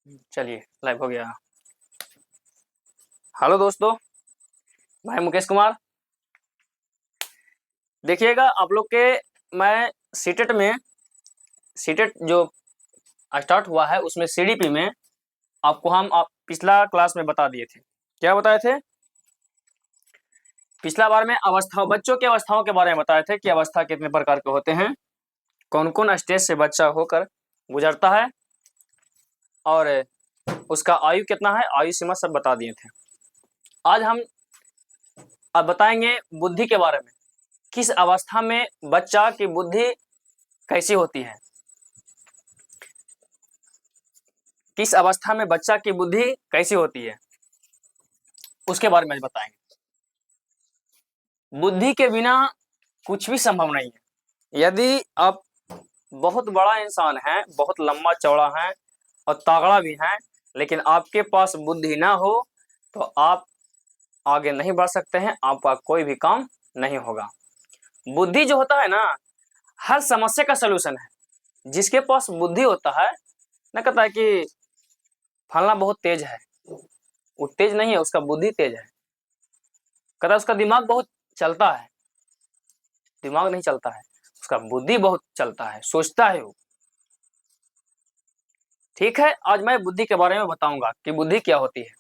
चलिए लाइव हो गया। हेलो दोस्तों, मैं मुकेश कुमार। देखिएगा आप लोग के मैं सीटेट जो स्टार्ट हुआ है उसमें सीडीपी में आपको आप पिछला क्लास में बता दिए थे। क्या बताए थे? पिछला बार में बच्चों की अवस्थाओं के बारे में बताए थे कि अवस्था कितने प्रकार के होते हैं, कौन कौन स्टेज से बच्चा होकर गुजरता है और उसका आयु कितना है, आयु सीमा सब बता दिए थे। आज हम अब बताएंगे बुद्धि के बारे में। किस अवस्था में बच्चा की बुद्धि कैसी होती है, किस अवस्था में बच्चा की बुद्धि कैसी होती है, उसके बारे में आज बताएंगे। बुद्धि के बिना कुछ भी संभव नहीं है। यदि आप बहुत बड़ा इंसान है, बहुत लंबा चौड़ा है और तगड़ा भी है, लेकिन आपके पास बुद्धि ना हो तो आप आगे नहीं बढ़ सकते हैं, आपका कोई भी काम नहीं होगा। बुद्धि जो होता है ना, हर समस्या का सलूशन है। जिसके पास बुद्धि होता है ना, कहता है कि फलना बहुत तेज है, वो तेज नहीं है, उसका बुद्धि तेज है। कहता है उसका दिमाग बहुत चलता है, दिमाग नहीं चलता है, उसका बुद्धि बहुत चलता है, सोचता है वो। ठीक है, आज मैं बुद्धि के बारे में बताऊंगा कि बुद्धि क्या होती है।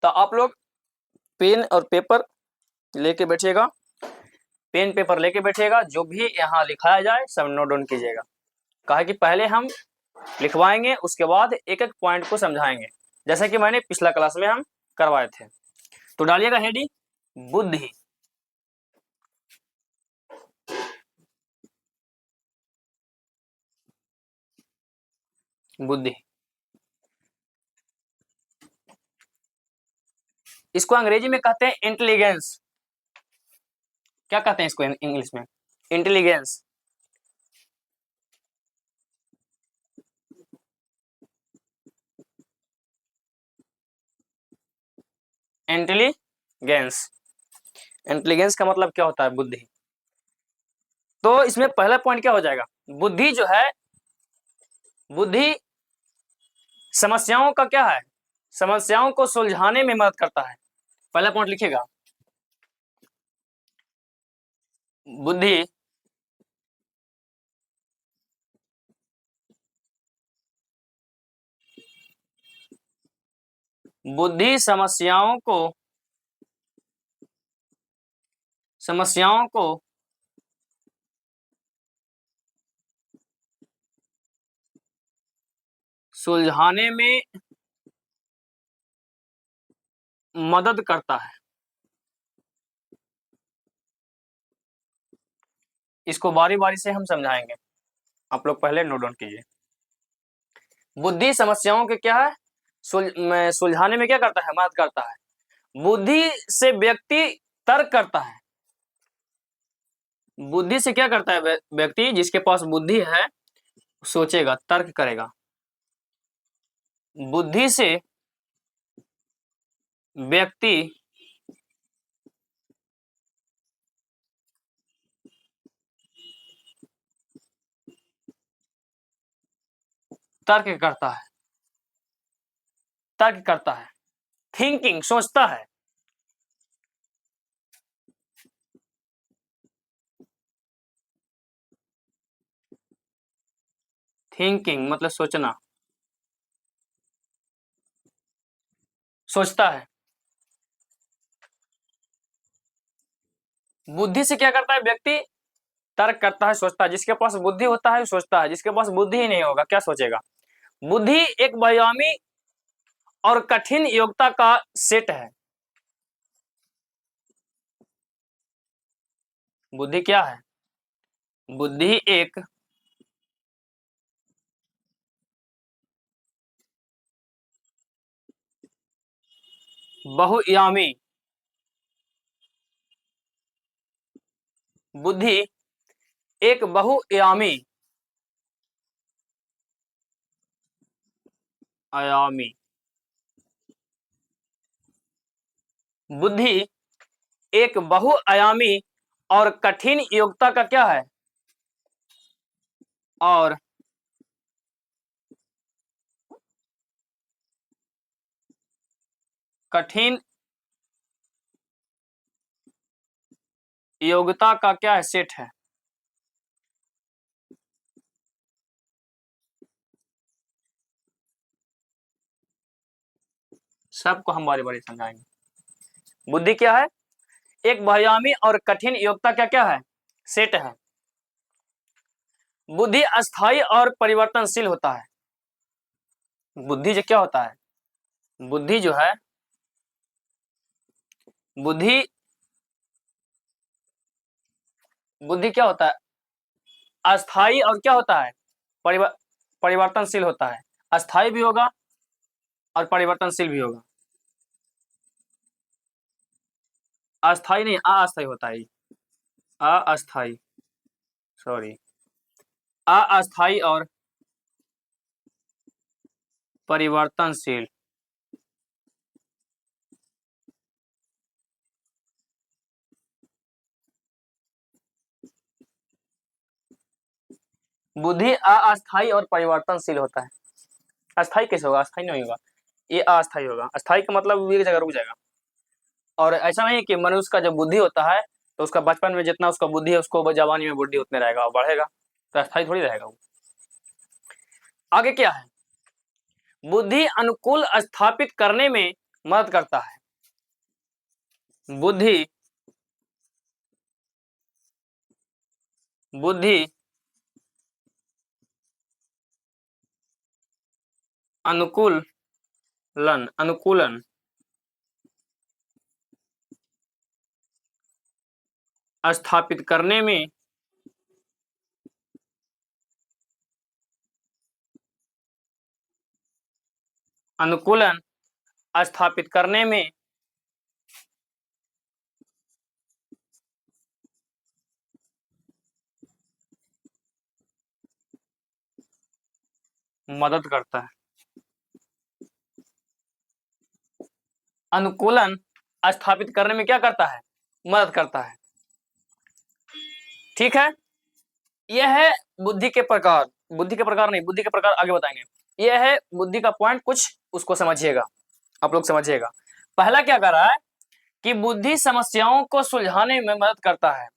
तो आप लोग पेन और पेपर लेके बैठिएगा, पेन पेपर लेके बैठिएगा, जो भी यहाँ लिखाया जाए सब नोट डाउन कीजिएगा। कहा कि पहले हम लिखवाएंगे, उसके बाद एक एक पॉइंट को समझाएंगे, जैसा कि मैंने पिछला क्लास में हम करवाए थे। तो डालिएगा हेडिंग बुद्धि। बुद्धि इसको अंग्रेजी में कहते हैं इंटेलिजेंस। क्या कहते हैं इसको इंग्लिश में? इंटेलिजेंस। इंटेलिजेंस, इंटेलिजेंस का मतलब क्या होता है? बुद्धि। तो इसमें पहला पॉइंट क्या हो जाएगा? बुद्धि जो है, बुद्धि समस्याओं का क्या है? समस्याओं को सुलझाने में मदद करता है। पहला पॉइंट लिखिएगा, बुद्धि बुद्धि समस्याओं को सुलझाने में मदद करता है। इसको बारी बारी से हम समझाएंगे, आप लोग पहले नोट डाउन कीजिए। बुद्धि समस्याओं के क्या है, सुलझाने में क्या करता है? मदद करता है। बुद्धि से व्यक्ति तर्क करता है। बुद्धि से क्या करता है व्यक्ति? जिसके पास बुद्धि है सोचेगा, तर्क करेगा। बुद्धि से व्यक्ति तर्क करता है, तर्क करता है। थिंकिंग, सोचता है। थिंकिंग मतलब सोचना, सोचता है। बुद्धि से क्या करता है व्यक्ति? तर्क करता है, सोचता है। जिसके पास बुद्धि होता है सोचता है, जिसके पास बुद्धि ही नहीं होगा क्या सोचेगा? बुद्धि एक व्यायामी और कठिन योग्यता का सेट है। बुद्धि क्या है? बुद्धि एक बहुआयामी, बुद्धि एक बहुआयामी आयामी बुद्धि एक बहुआयामी और कठिन योग्यता का क्या है? और कठिन योग्यता का क्या है, सेट है। सबको हम बारी बारी समझाएंगे। बुद्धि क्या है? एक बहुआयामी और कठिन योग्यता क्या क्या है, सेट है। बुद्धि अस्थाई और परिवर्तनशील होता है। बुद्धि जो क्या होता है, बुद्धि जो है, बुद्धि बुद्धि क्या होता है, अस्थाई और क्या होता है, परिवर्तनशील होता है। अस्थाई भी होगा और परिवर्तनशील भी होगा। अस्थाई नहीं, अस्थाई होता है। अस्थाई, सॉरी, अस्थाई और परिवर्तनशील। बुद्धि अस्थाई और परिवर्तनशील होता है। अस्थाई कैसे होगा, अस्थाई नहीं होगा, ये अस्थाई होगा। अस्थाई का मतलब एक जगह रुक जाएगा। और ऐसा नहीं कि मनुष्य का जब बुद्धि होता है तो उसका बचपन में जितना उसका बुद्धि है उसको जवानी में बुद्धि उतने रहेगा और बढ़ेगा, तो अस्थाई थोड़ी रहेगा वो। आगे क्या है, बुद्धि अनुकूल स्थापित करने में मदद करता है। बुद्धि बुद्धि अनुकूलन स्थापित करने में अनुकूलन स्थापित करने में मदद करता है। अनुकूलन स्थापित करने में क्या करता है, मदद करता है। ठीक है, यह है बुद्धि के प्रकार। बुद्धि के प्रकार नहीं, बुद्धि के प्रकार आगे बताएंगे। यह है बुद्धि का पॉइंट, कुछ उसको समझिएगा, आप लोग समझिएगा। पहला क्या कर रहा है कि बुद्धि समस्याओं को सुलझाने में मदद करता है।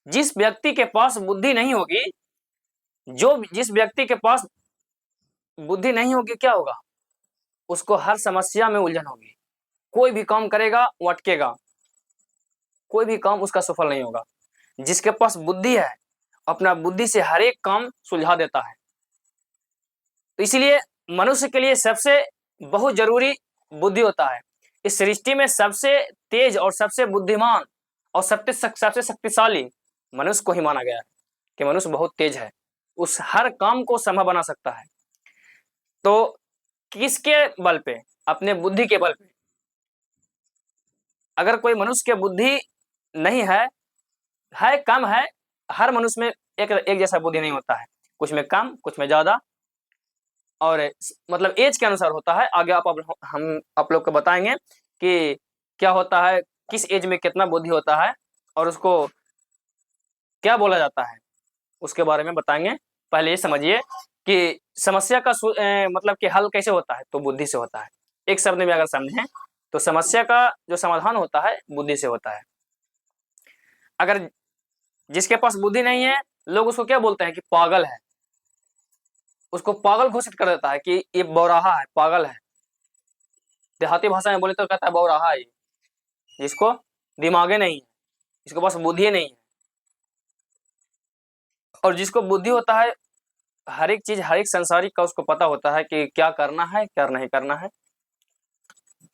जिस व्यक्ति के पास बुद्धि नहीं होगी, जिस व्यक्ति के पास बुद्धि नहीं होगी, क्या होगा, उसको हर समस्या में उलझन होगी। कोई भी काम करेगा वो अटकेगा, कोई भी काम उसका सफल नहीं होगा। जिसके पास बुद्धि है, अपना बुद्धि से हर एक काम सुलझा देता है। तो इसलिए मनुष्य के लिए सबसे बहुत जरूरी बुद्धि होता है। इस सृष्टि में सबसे तेज और सबसे बुद्धिमान और सबसे शक्तिशाली मनुष्य को ही माना गया है कि मनुष्य बहुत तेज है, उस हर काम को संभव बना सकता है। तो किसके बल पे, अपने बुद्धि के बल पे। अगर कोई मनुष्य के बुद्धि नहीं है कम है, हर मनुष्य में एक जैसा बुद्धि नहीं होता है, कुछ में कम कुछ में ज्यादा, और मतलब एज के अनुसार होता है। आगे हम आप लोग को बताएंगे कि क्या होता है, किस एज में कितना बुद्धि होता है और उसको क्या बोला जाता है, उसके बारे में बताएंगे। पहले ये समझिए कि समस्या का मतलब कि हल कैसे होता है, तो बुद्धि से होता है। एक शब्द में अगर समझें तो समस्या का जो समाधान होता है बुद्धि से होता है। अगर जिसके पास बुद्धि नहीं है, लोग उसको क्या बोलते हैं कि पागल है, उसको पागल घोषित कर देता है कि ये बौराहा है, पागल है। देहाती भाषा में बोले तो कहता है बौराहा है, जिसको दिमागे नहीं है, जिसके पास बुद्धि नहीं है। और जिसको बुद्धि होता है, हर एक चीज, हर एक संसारिक का उसको पता होता है कि क्या करना है क्या नहीं करना है।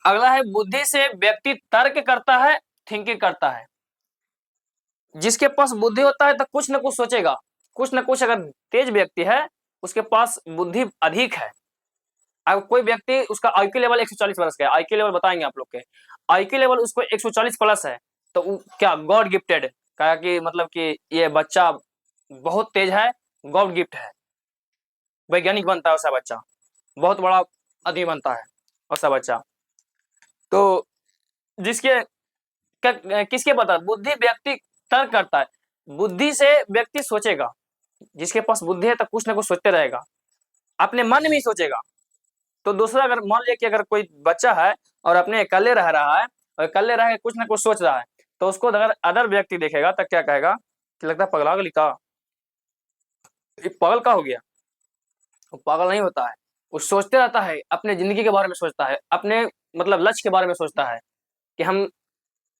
अगला है, बुद्धि से व्यक्ति तर्क करता है, थिंकिंग करता है। जिसके पास बुद्धि होता है तो कुछ न कुछ सोचेगा, कुछ न कुछ। अगर तेज व्यक्ति है, उसके पास बुद्धि अधिक है। अगर कोई व्यक्ति, उसका आईक्यू लेवल 140 प्लस का है, आईक्यू लेवल बताएंगे आप लोग के, आईक्यू लेवल उसको 140 प्लस है, तो क्या गॉड गिफ्टेड, कहा कि मतलब कि ये बच्चा बहुत तेज है, गॉड गिफ्ट है, वैज्ञानिक बनता है वैसा बच्चा, बहुत बड़ा आदमी बनता है वैसा बच्चा। तो जिसके किसके पता, बुद्धि व्यक्ति तर्क करता है, बुद्धि से व्यक्ति सोचेगा, जिसके पास बुद्धि है तो कुछ ना कुछ सोचते रहेगा, अपने मन में ही सोचेगा। तो दूसरा, अगर मान लिया कि अगर कोई बच्चा है और अपने अकेले रह रहा है और अकेले रह के कुछ ना कुछ सोच रहा है, तो उसको अगर अदर व्यक्ति देखेगा तो क्या कहेगा कि लगता है पगला का, ये पागल का हो गया। वो पागल नहीं होता है, वो सोचते रहता है, अपने जिंदगी के बारे में सोचता है, अपने मतलब लक्ष्य के बारे में सोचता है कि हम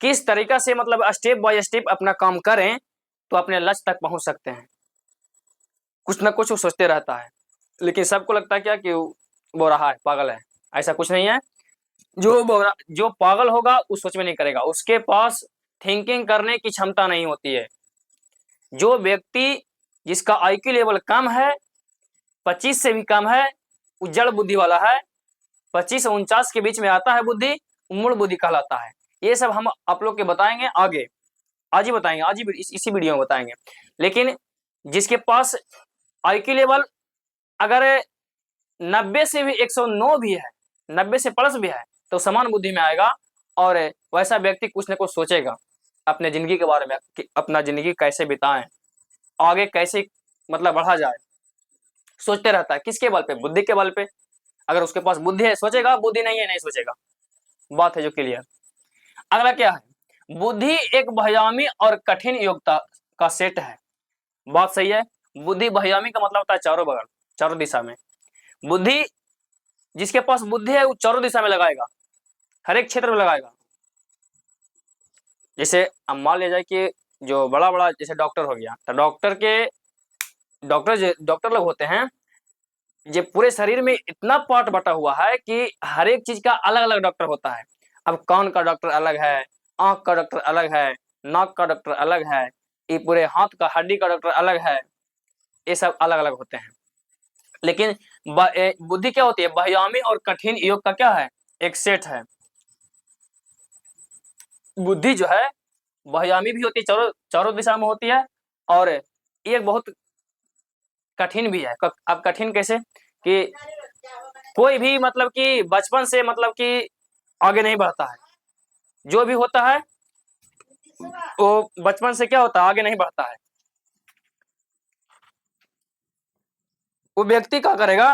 किस तरीका से मतलब स्टेप बाय स्टेप अपना काम करें तो अपने लक्ष्य तक पहुंच सकते हैं। कुछ ना कुछ वो सोचते रहता है, लेकिन सबको लगता है क्या कि वो रहा है, पागल है। ऐसा कुछ नहीं है। जो पागल होगा उस सोच में नहीं करेगा, उसके पास थिंकिंग करने की क्षमता नहीं होती है। जो व्यक्ति जिसका आईक्यू लेवल कम है, 25 से भी कम है, वो जड़ बुद्धि वाला है। 25 से 49 के बीच में आता है बुद्धि, मूल बुद्धि कहलाता है। ये सब हम आप लोग के बताएंगे आगे, आज ही बताएंगे, आज ही इसी वीडियो में बताएंगे। लेकिन जिसके पास आईक्यू लेवल अगर 90 से भी 109 भी है, 90 से प्लस भी है, तो समान बुद्धि में आएगा। और वैसा व्यक्ति कुछ न कुछ सोचेगा अपने जिंदगी के बारे में कि अपना जिंदगी कैसे बिताएं, आगे कैसे मतलब बढ़ा जाए, सोचते रहता है। किसके बल पे? बुद्धि के बल पे। अगर उसके पास बुद्धि है सोचेगा, बुद्धि नहीं है नहीं सोचेगा। बात है जो क्लियर। अगला क्या है? बुद्धि एक बहुआयामी और कठिन योग्यता का सेट है। बात सही है। बुद्धि बहुआयामी का मतलब होता है चारों बगल, चारों दिशा में। बुद्धि, जिसके पास बुद्धि है वो चारों दिशा में लगाएगा, हर एक क्षेत्र में लगाएगा। जैसे अब मान लिया जाए कि जो बड़ा बड़ा जैसे डॉक्टर हो गया, तो डॉक्टर लोग होते हैं, ये पूरे शरीर में इतना पार्ट बटा हुआ है कि हर एक चीज का अलग अलग डॉक्टर होता है। अब कान का डॉक्टर अलग है, आंख का डॉक्टर अलग है, नाक का डॉक्टर अलग है, ये पूरे हाथ का हड्डी का डॉक्टर अलग है। ये सब अलग अलग होते हैं। लेकिन बुद्धि क्या होती है? बहुआयामी और कठिन योग का क्या है? एक सेट है। बुद्धि जो है बहुआयामी भी होती है, चारों चारों दिशा में होती है, और एक बहुत कठिन भी है। अब कठिन कैसे कि कोई भी मतलब कि बचपन से मतलब कि आगे नहीं बढ़ता है। जो भी होता है वो बचपन से क्या होता है? आगे नहीं बढ़ता है। वो व्यक्ति क्या करेगा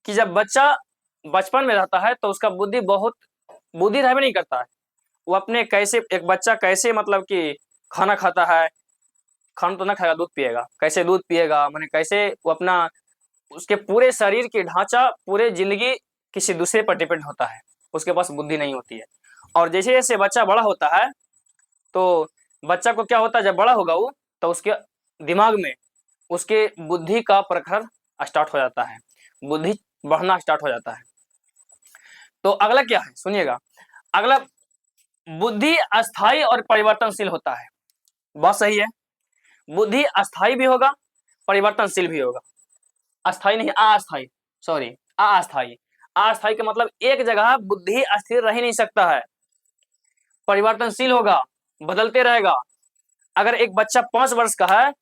कि जब बच्चा बचपन में रहता है तो उसका बुद्धि रहबे नहीं करता है। वो अपने कैसे एक बच्चा कैसे मतलब कि खाना खाता है, खाना तो ना खाएगा, दूध पिएगा, कैसे दूध पिएगा, माने कैसे वो अपना उसके पूरे शरीर की ढांचा, पूरे जिंदगी किसी दूसरे पर डिपेंड होता है। उसके पास बुद्धि नहीं होती है। और जैसे जैसे बच्चा बड़ा होता है तो बच्चा को क्या होता है, जब बड़ा होगा वो, तो उसके दिमाग में उसके बुद्धि का प्रखर स्टार्ट हो जाता है, बुद्धि बढ़ना स्टार्ट हो जाता है। तो अगला क्या है सुनिएगा। अगला, बुद्धि अस्थाई और परिवर्तनशील होता है। बात सही है। बुद्धि अस्थाई भी होगा, परिवर्तनशील भी होगा। अस्थाई नहीं, अस्थाई, सॉरी, अस्थाई। अस्थाई का मतलब एक जगह बुद्धि स्थिर रह ही नहीं सकता है, परिवर्तनशील होगा, बदलते रहेगा। अगर एक बच्चा 5 वर्ष का है,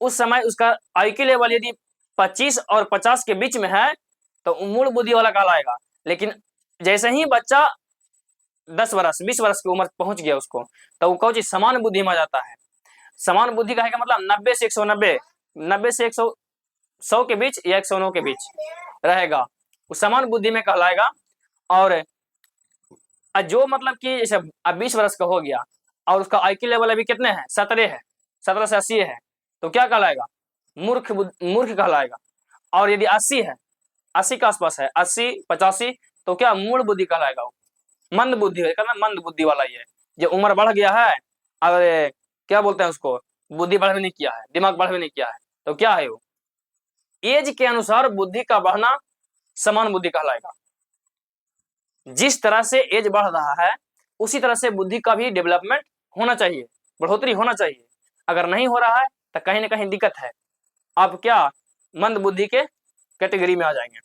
उस समय उसका आईक्यू लेवल यदि 25 और 50 के बीच में है तो मूल बुद्धि वाला कहलाएगा। लेकिन जैसे ही बच्चा 10 वर्ष 20 वर्ष की उम्र पहुंच गया उसको, तो वो कौन चीज समान बुद्धि में आ जाता है। समान बुद्धि का है का मतलब 90 से 190, 90 से 100 के बीच या 109 के बीच रहेगा, वो समान बुद्धि में कहलाएगा। और जो मतलब कि जैसे अब 20 वर्ष का हो गया और उसका आईक्यू लेवल अभी कितने हैं? 17 है, 17 से 80 है, तो क्या कहलाएगा? मूर्ख कहलाएगा। और यदि 80 है, 80 के आसपास है, 80 85, तो क्या मूल बुद्धि कहलाएगा? वो मंद बुद्धि है, मंद बुद्धि वाला ही है। जो उम्र बढ़ गया है और क्या बोलते हैं उसको, बुद्धि बढ़ भी नहीं किया है, दिमाग बढ़ भी नहीं किया है, तो क्या है वो? एज के अनुसार बुद्धि का बढ़ना समान बुद्धि कहलाएगा। जिस तरह से एज बढ़ रहा है उसी तरह से बुद्धि का भी डेवलपमेंट होना चाहिए, बढ़ोतरी होना चाहिए। अगर नहीं हो रहा है तो कहीं ना कहीं दिक्कत है, आप क्या मंद बुद्धि के कैटेगरी में आ जाएंगे।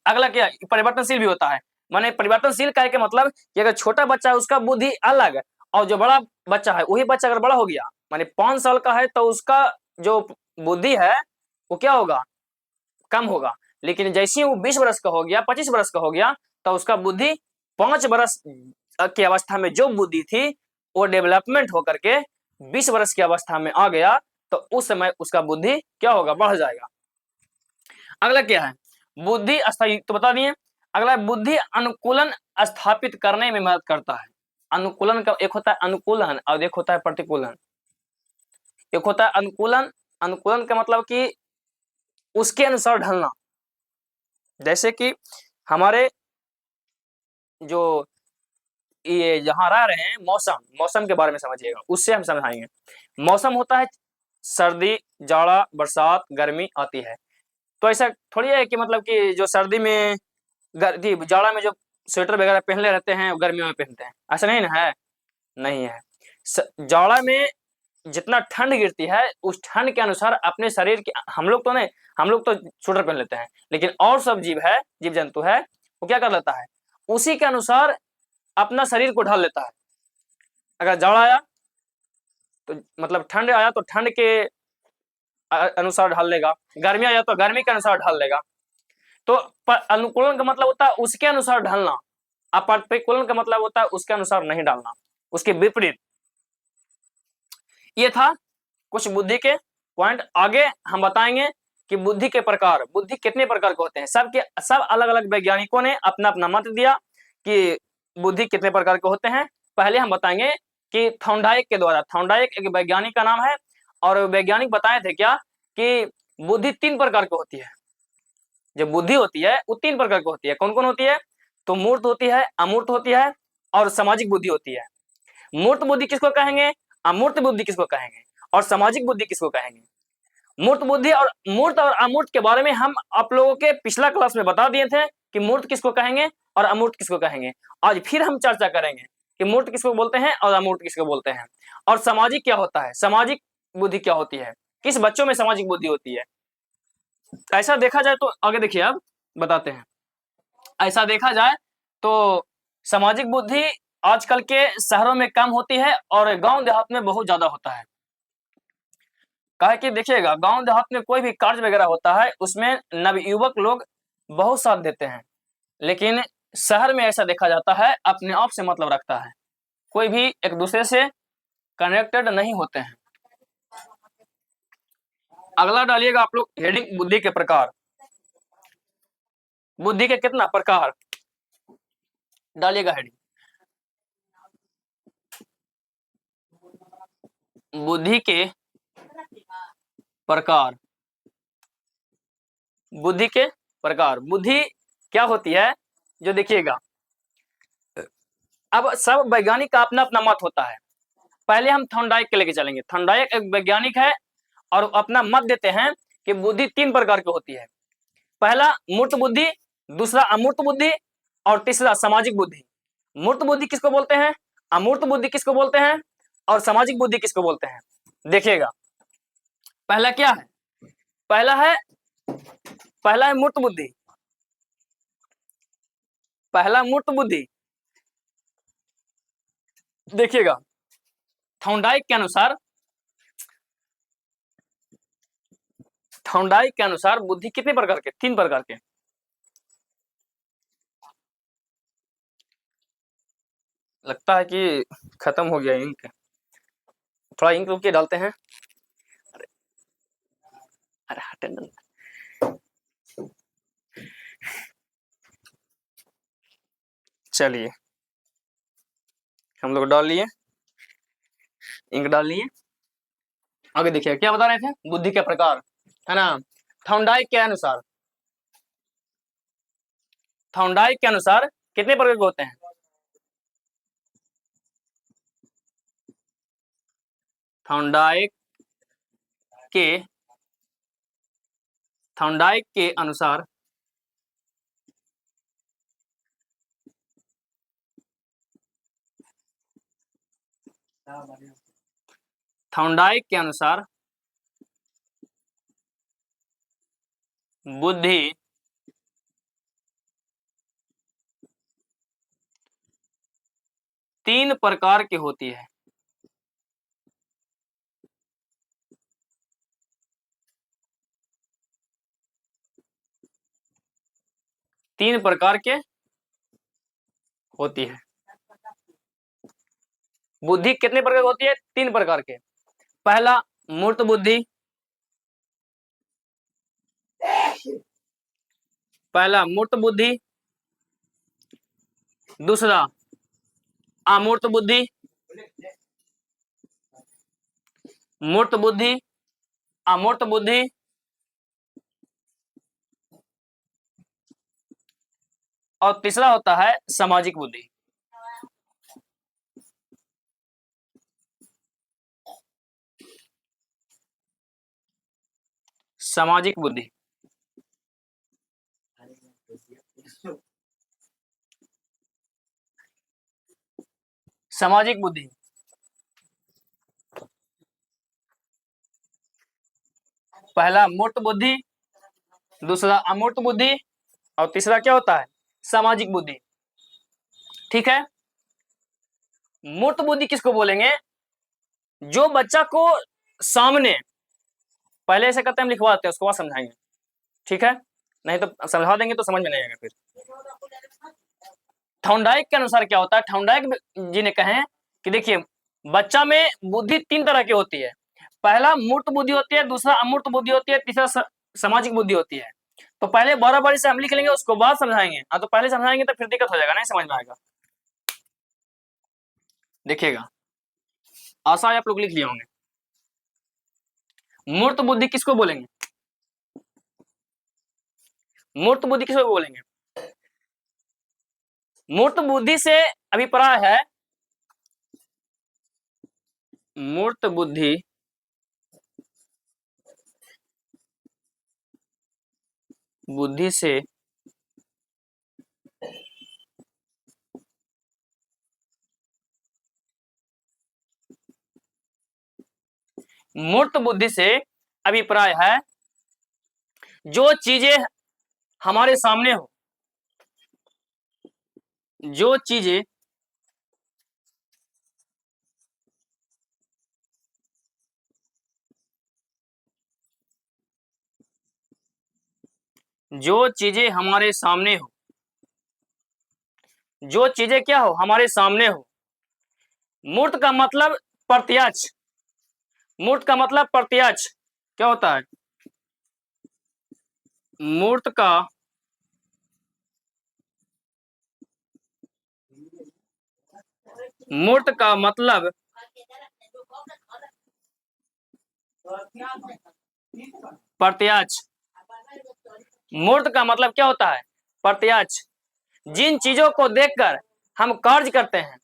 अगला क्या, परिवर्तनशील भी होता है। माने परिवर्तनशील का मतलब कि अगर छोटा बच्चा है उसका बुद्धि अलग, और जो बड़ा बच्चा है वही बच्चा अगर बड़ा हो गया, माने 5 साल का है, तो उसका जो बुद्धि है वो क्या होगा? कम होगा। लेकिन जैसे ही वो 20 वर्ष का हो गया, 25 वर्ष का हो गया, तो उसका बुद्धि 5 वर्ष की अवस्था में जो बुद्धि थी वो डेवलपमेंट होकर के 20 वर्ष की अवस्था में आ गया, तो उस समय उसका बुद्धि क्या होगा, बढ़ जाएगा। अगला क्या है, बुद्धि स्थायी, तो बता दिए। अगला बुद्धि अनुकूलन स्थापित करने में मदद करता है। अनुकूलन का एक होता है अनुकूलन और एक होता है प्रतिकूलन। एक होता है अनुकूलन, अनुकूलन का मतलब कि उसके अनुसार ढलना। जैसे कि हमारे जो ये जहाँ रह रहे हैं, मौसम, मौसम के बारे में समझिएगा, उससे हम समझाएंगे। मौसम होता है सर्दी, जाड़ा, बरसात, गर्मी आती है। तो ऐसा थोड़ी है कि मतलब कि जो सर्दी में जाड़ा में जो स्वेटर वगैरह पहनले रहते हैं गर्मियों में पहनते हैं, ऐसा नहीं ना है, नहीं है। जाड़ा में जितना ठंड गिरती है उस ठंड के अनुसार अपने शरीर के, हम लोग तो नहीं, हम लोग तो स्वेटर पहन लेते हैं, लेकिन और सब जीव है, जीव जंतु है, वो क्या कर लेता है, उसी के अनुसार अपना शरीर को ढाल लेता है। अगर जाड़ा आया तो मतलब ठंड आया तो ठंड के अनुसार ढाल लेगा, गर्मी आया तो गर्मी के अनुसार ढाल लेगा। तो अनुकूलन का मतलब होता है उसके अनुसार ढलना, और प्रतिकूलन का मतलब होता है उसके अनुसार नहीं डालना, उसके विपरीत। ये था कुछ बुद्धि के पॉइंट। आगे हम बताएंगे कि बुद्धि के प्रकार, बुद्धि कितने प्रकार के होते हैं। सब अलग अलग वैज्ञानिकों ने अपना अपना मत दिया कि बुद्धि कितने प्रकार के होते हैं। पहले हम बताएंगे कि थॉर्नडाइक के द्वारा, थॉर्नडाइक एक वैज्ञानिक का नाम है, और वैज्ञानिक बताए थे क्या कि बुद्धि 3 प्रकार की होती है। जो बुद्धि होती है वो 3 प्रकार की होती है। कौन कौन होती है, तो मूर्त होती है, अमूर्त होती है और सामाजिक बुद्धि होती है। मूर्त बुद्धि किसको कहेंगे, अमूर्त बुद्धि किसको कहेंगे, और सामाजिक बुद्धि किसको कहेंगे। मूर्त बुद्धि और मूर्त और अमूर्त के बारे में हम आप लोगों के पिछला क्लास में बता दिए थे कि मूर्त किसको कहेंगे और अमूर्त किसको कहेंगे। आज फिर हम चर्चा करेंगे कि मूर्त किसको बोलते हैं और अमूर्त किसको बोलते हैं, और सामाजिक क्या होता है, सामाजिक बुद्धि क्या होती है, किस बच्चों में सामाजिक बुद्धि होती है। ऐसा देखा जाए तो आगे देखिए, अब बताते हैं। ऐसा देखा जाए तो सामाजिक बुद्धि आजकल के शहरों में कम होती है और गांव देहात में बहुत ज्यादा होता है। कहा कि देखिएगा, गांव देहात में कोई भी कार्य वगैरह होता है उसमें नवयुवक लोग बहुत साथ देते हैं, लेकिन शहर में ऐसा देखा जाता है अपने आप से मतलब रखता है, कोई भी एक दूसरे से कनेक्टेड नहीं होते हैं। अगला डालिएगा आप लोग हेडिंग, बुद्धि के प्रकार। बुद्धि के कितना प्रकार डालिएगा हेडिंग, बुद्धि के प्रकार। बुद्धि के प्रकार, बुद्धि क्या होती है जो देखिएगा, अब सब वैज्ञानिक का अपना अपना मत होता है। पहले हम थॉर्नडाइक के लेके चलेंगे। थॉर्नडाइक एक वैज्ञानिक है और अपना मत देते हैं कि बुद्धि 3 प्रकार की होती है। पहला मूर्त बुद्धि, दूसरा अमूर्त बुद्धि और तीसरा सामाजिक बुद्धि। मूर्त बुद्धि किसको बोलते हैं, अमूर्त बुद्धि किसको बोलते हैं, और सामाजिक बुद्धि किसको बोलते हैं। देखिएगा, पहला क्या है, पहला है मूर्त बुद्धि। पहला मूर्त बुद्धि, देखिएगा थॉर्नडाइक के अनुसार, थॉर्नडाइक के अनुसार बुद्धि कितने प्रकार के, 3 प्रकार के। लगता है कि खत्म हो गया इंक, थोड़ा इंक रुक के डालते हैं। अरे अरे हटे ना। चलिए हम लोग डाल लिए, इंक डाल लिए। आगे देखिए क्या बता रहे थे, बुद्धि के प्रकार है ना। थॉर्नडाइक के अनुसार, थॉर्नडाइक के अनुसार कितने प्रकार के होते हैं, थॉर्नडाइक के, थॉर्नडाइक के अनुसार थॉर्नडाइक के अनुसार बुद्धि 3 प्रकार की होती है। 3 प्रकार के होती है। बुद्धि कितने प्रकार की होती है, 3 प्रकार के। पहला मूर्त बुद्धि, पहला मूर्त बुद्धि, दूसरा अमूर्त बुद्धि, मूर्त बुद्धि, अमूर्त बुद्धि और तीसरा होता है सामाजिक बुद्धि। सामाजिक बुद्धि, सामाजिक बुद्धि, पहला मूर्त बुद्धि, दूसरा अमूर्त बुद्धि और तीसरा क्या होता है सामाजिक बुद्धि। ठीक है, मूर्त बुद्धि किसको बोलेंगे? जो बच्चा को सामने, पहले ऐसे करते हैं हम लिखवा देते हैं उसके बाद समझाएंगे, ठीक है, नहीं तो समझा देंगे तो समझ में नहीं आएगा फिर। थॉर्नडाइक के अनुसार क्या होता है, थॉर्नडाइक जी ने कहे कि देखिए बच्चा में बुद्धि तीन तरह की होती है, पहला मूर्त बुद्धि होती है, दूसरा अमूर्त बुद्धि होती है, तीसरा सामाजिक बुद्धि होती है। तो पहले बारी से हम लिख लेंगे उसको बाद समझाएंगे, तो पहले समझाएंगे तो फिर दिक्कत हो जाएगा, नहीं समझ में आएगा। देखिएगा, आशा है आप लोग लिख लिए होंगे। मूर्त बुद्धि किसको बोलेंगे? मूर्त बुद्धि किसको बोलेंगे? मूर्त बुद्धि से अभिप्राय है, मूर्त बुद्धि बुद्धि से मूर्त बुद्धि से अभिप्राय है जो चीजें हमारे सामने हो, जो चीजें हमारे सामने हो, जो चीजें क्या हो हमारे सामने हो। मूर्त का मतलब प्रत्यक्ष, मूर्त का मतलब प्रत्यक्ष क्या होता है? मूर्त का मतलब प्रत्यक्ष, मूर्त का मतलब क्या होता है? प्रत्यक्ष। जिन चीजों को देखकर हम कार्य करते हैं,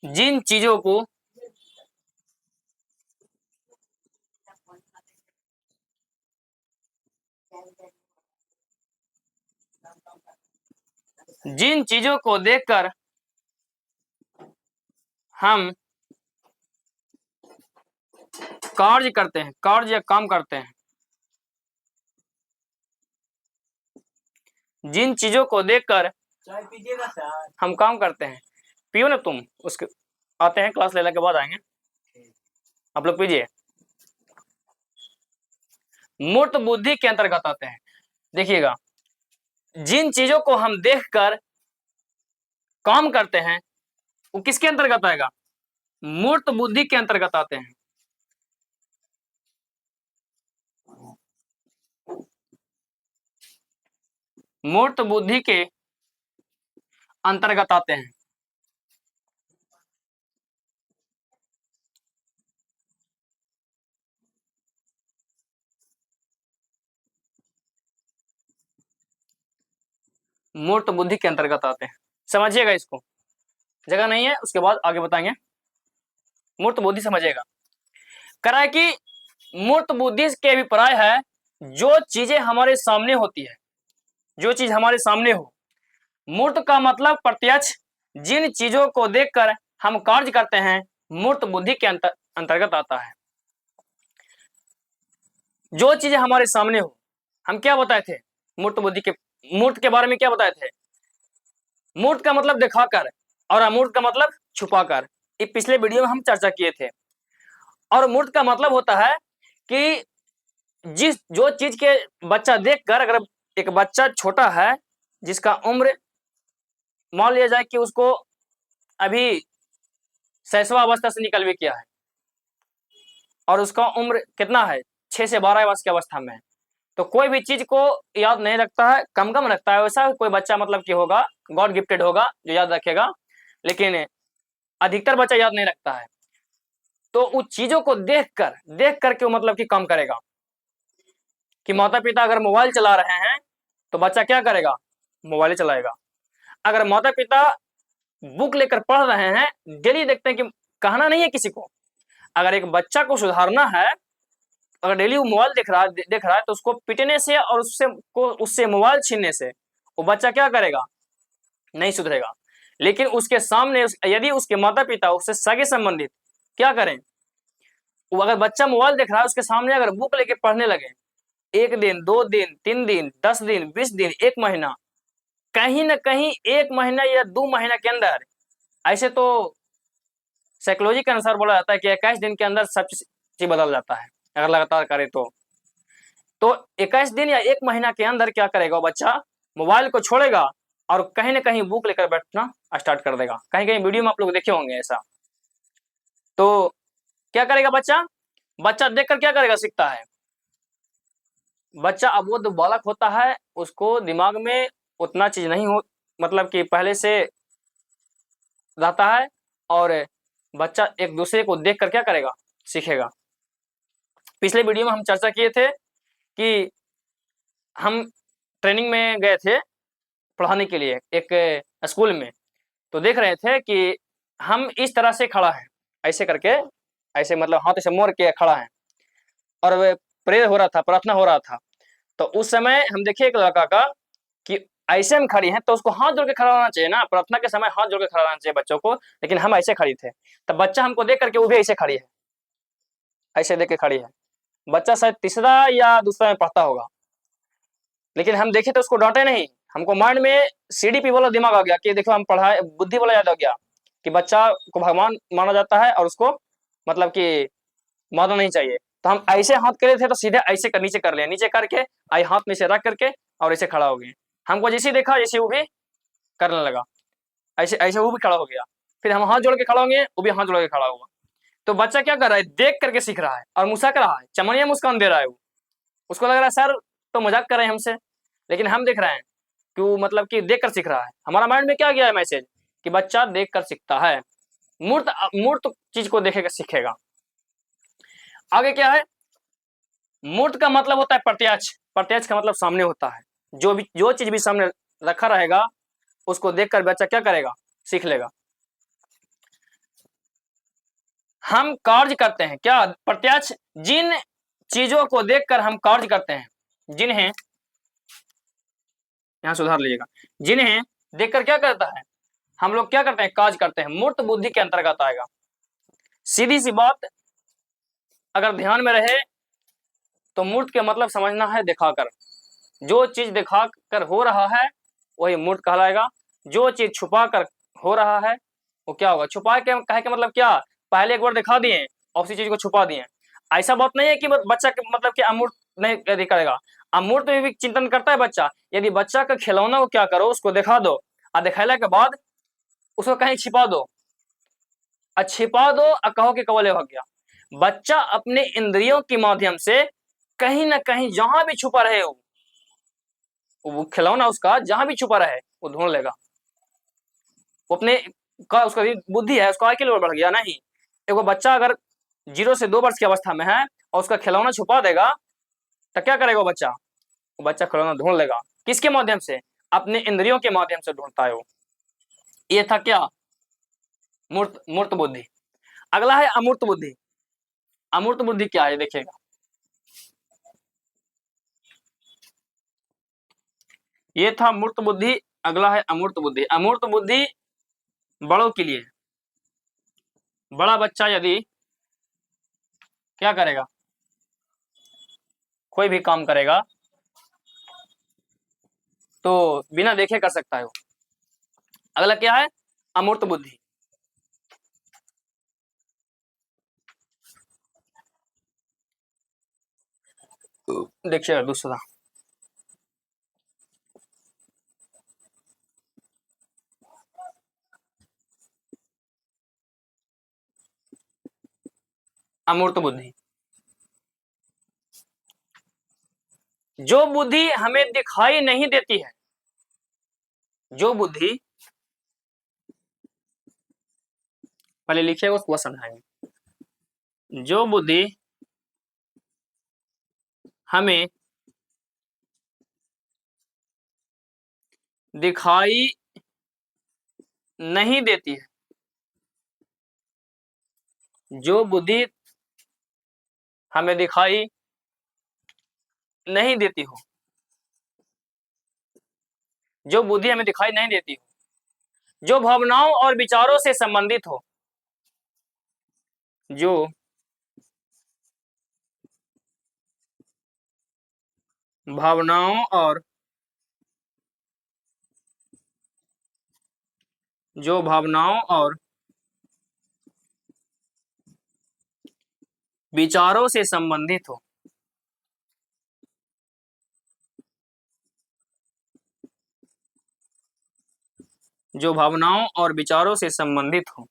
जिन चीजों को देखकर हम कार्य करते हैं, कार्य या काम करते हैं, जिन चीजों को देखकर हम काम करते हैं। पियो ना तुम, उसके आते हैं क्लास लेने के बाद आएंगे, आप लोग पीजिए। मूर्त बुद्धि के अंतर्गत आते हैं। देखिएगा, जिन चीजों को हम देखकर काम करते हैं वो किसके अंतर्गत आएगा? मूर्त बुद्धि के अंतर्गत आते हैं। मूर्त बुद्धि के अंतर्गत आते हैं। मूर्त बुद्धि के अंतर्गत आते हैं, समझिएगा इसको, जगह नहीं है उसके बाद आगे बताएंगे। मूर्त बुद्धि समझिएगा, करा कि मूर्त बुद्धि के अभिप्राय है जो चीजें हमारे सामने होती है, जो चीज हमारे सामने हो। मूर्त का मतलब प्रत्यक्ष, जिन चीजों को देखकर हम कार्य करते हैं, मूर्त बुद्धि के अंतर्गत आता है। जो चीजें हमारे सामने हो, हम क्या बताए थे मूर्त बुद्धि के, मूर्त के बारे में क्या बताए थे? मूर्त का मतलब दिखाकर और अमूर्त का मतलब छुपाकर, ये पिछले वीडियो में हम चर्चा किए थे। और मूर्त का मतलब होता है कि जो चीज के बच्चा देखकर, अगर एक बच्चा छोटा है जिसका उम्र मान लिया जाए कि उसको अभी शैशव अवस्था से निकल भी किया है और उसका उम्र कितना है, 6 से 12 वर्ष की अवस्था में है। तो कोई भी चीज को याद नहीं रखता है, कम कम रखता है, वैसा कोई बच्चा मतलब कि होगा, गॉड गिफ्टेड होगा जो याद रखेगा, लेकिन अधिकतर बच्चा याद नहीं रखता है। तो उस चीजों को देख करके वो मतलब कि काम करेगा। कि माता पिता अगर मोबाइल चला रहे हैं तो बच्चा क्या करेगा, मोबाइल ही चलाएगा। अगर माता पिता बुक लेकर पढ़ रहे हैं, डेली देखते हैं कि कहना नहीं है किसी को, अगर एक बच्चा को सुधारना है, अगर डेली वो मोबाइल देख रहा है तो उसको पीटने से और उससे मोबाइल छीनने से वो बच्चा क्या करेगा, नहीं सुधरेगा। लेकिन उसके सामने यदि उसके माता पिता उससे सगे संबंधित क्या करें, वो अगर बच्चा मोबाइल देख रहा है उसके सामने अगर बुक लेके पढ़ने लगे, 1 दिन 2 दिन 3 दिन 10 दिन 20 दिन 1 महीना, कहीं ना कहीं 1 महीना या 2 महीना के अंदर, ऐसे तो साइकोलॉजी के अनुसार बोला जाता है कि 21 दिन के अंदर सब चीज बदल जाता है अगर लगातार करे तो 21 दिन या 1 महीना के अंदर क्या करेगा बच्चा, मोबाइल को छोड़ेगा और कहीं ना कहीं बुक लेकर बैठना स्टार्ट कर देगा। कहीं कहीं वीडियो में आप लोग देखे होंगे ऐसा। तो क्या करेगा बच्चा, बच्चा देखकर क्या करेगा, सीखता है। बच्चा अब वो बालक होता है, उसको दिमाग में उतना चीज नहीं हो, मतलब कि पहले से रहता है, और बच्चा एक दूसरे को देख कर क्या करेगा, सीखेगा। पिछले वीडियो में हम चर्चा किए थे कि हम ट्रेनिंग में गए थे पढ़ाने के लिए एक स्कूल में, तो देख रहे थे कि हम इस तरह से खड़ा है, ऐसे करके, ऐसे मतलब हाथ से मोड़ के खड़ा है, और प्रेयर हो रहा था, प्रार्थना हो रहा था। तो उस समय हम देखे एक लड़का का कि ऐसे हम खड़ी हैं, तो उसको हाथ जोड़ के खड़ा होना चाहिए ना, प्रार्थना के समय हाथ जोड़ के खड़ा होना चाहिए बच्चों को, लेकिन हम ऐसे खड़ी थे। तब बच्चा हमको देख करके वो भी ऐसे खड़ी है, ऐसे देख के खड़ी है। बच्चा शायद तीसरा या दूसरा में पढ़ता होगा, लेकिन हम देखे तो उसको डांटे नहीं। हमको माइंड में सीडीपी वाला दिमाग आ गया कि देखो हम पढ़ाए, बुद्धि वाला याद आ गया कि बच्चा को भगवान माना जाता है और उसको मतलब कि मारना नहीं चाहिए। तो हम ऐसे हाथ करे थे तो सीधे ऐसे कर नीचे कर लिया, नीचे करके आई हाथ में से रख करके और ऐसे खड़ा हो गए। हमको जैसे देखा जैसे वो भी करने लगा, ऐसे ऐसे वो भी खड़ा हो गया। फिर हम हाथ जोड़ के खड़ा होंगे, वो भी हाथ जोड़ के खड़ा हुआ। तो बच्चा क्या कर रहा है, देख करके सीख रहा है और मुस्कुरा रहा है, चमनिया मुस्कान दे रहा है वो। उसको लग रहा है सर तो मजाक कर रहे हैं हमसे, लेकिन हम देख रहे हैं कि वो मतलब कि देख कर सीख रहा है। हमारा माइंड में क्या गया है मैसेज कि बच्चा देख कर सीखता है, मूर्त मूर्त चीज को देखेगा सीखेगा। आगे क्या है, मूर्त का मतलब होता है प्रत्यक्ष। प्रत्यक्ष का मतलब सामने होता है, जो चीज भी सामने रखा रहेगा उसको देखकर बच्चा क्या करेगा, सीख लेगा। हम कार्य करते हैं क्या, प्रत्यक्ष जिन चीजों को देखकर हम कार्य करते हैं, जिन्हें यहां सुधार लीजिएगा, जिन्हें देखकर क्या करता है, हम लोग क्या करते हैं, कार्य करते हैं, मूर्त बुद्धि के अंतर्गत आएगा। सीधी सी बात अगर ध्यान में रहे तो मूर्त के मतलब समझना है दिखाकर। जो चीज दिखाकर हो रहा है वही मूर्त कहलाएगा। जो चीज छुपा कर हो रहा है वो क्या होगा, छुपा के कहे के मतलब क्या, पहले एक बार दिखा दिए और उसी चीज को छुपा दिए। ऐसा बात नहीं है कि बच्चा मतलब कि अमूर्त नहीं यदि करेगा, अमूर्त में भी चिंतन करता है बच्चा। यदि बच्चा का खिलौना को क्या करो, उसको दिखा दो और दिखाने के बाद उसको कहीं छिपा दो, और छिपा दो और कहो कि कवले हो गया। बच्चा अपने इंद्रियों के माध्यम से कहीं ना कहीं जहां भी छुपा रहे वो खिलौना उसका जहां भी छुपा रहे वो ढूंढ लेगा। वो अपने का उसका बुद्धि है, उसका IQ लेवल बढ़ गया नहीं। एगो बच्चा अगर 0 से 2 वर्ष की अवस्था में है और उसका खिलौना छुपा देगा तो क्या करेगा वो बच्चा खिलौना ढूंढ लेगा। किसके माध्यम से, अपने इंद्रियों के माध्यम से ढूंढता है वो। ये था क्या, मूर्त मूर्त बुद्धि। अगला है अमूर्त बुद्धि। अमूर्त बुद्धि क्या है देखिएगा, ये था मूर्त बुद्धि, अगला है अमूर्त बुद्धि। अमूर्त बुद्धि बड़ों के लिए। बड़ा बच्चा यदि क्या करेगा, कोई भी काम करेगा तो बिना देखे कर सकता है वो। अगला क्या है, अमूर्त बुद्धि। देखिए दूसरा, अमूर्त बुद्धि। जो बुद्धि हमें दिखाई नहीं देती है, जो बुद्धि, पहले लिखिए उसको समझाएंगे। जो बुद्धि हमें दिखाई नहीं देती है, जो बुद्धि हमें दिखाई नहीं देती हो, जो बुद्धि हमें दिखाई नहीं देती हो, जो भावनाओं और विचारों से संबंधित हो, जो भावनाओं और विचारों से संबंधित हो, जो भावनाओं और विचारों से संबंधित हो,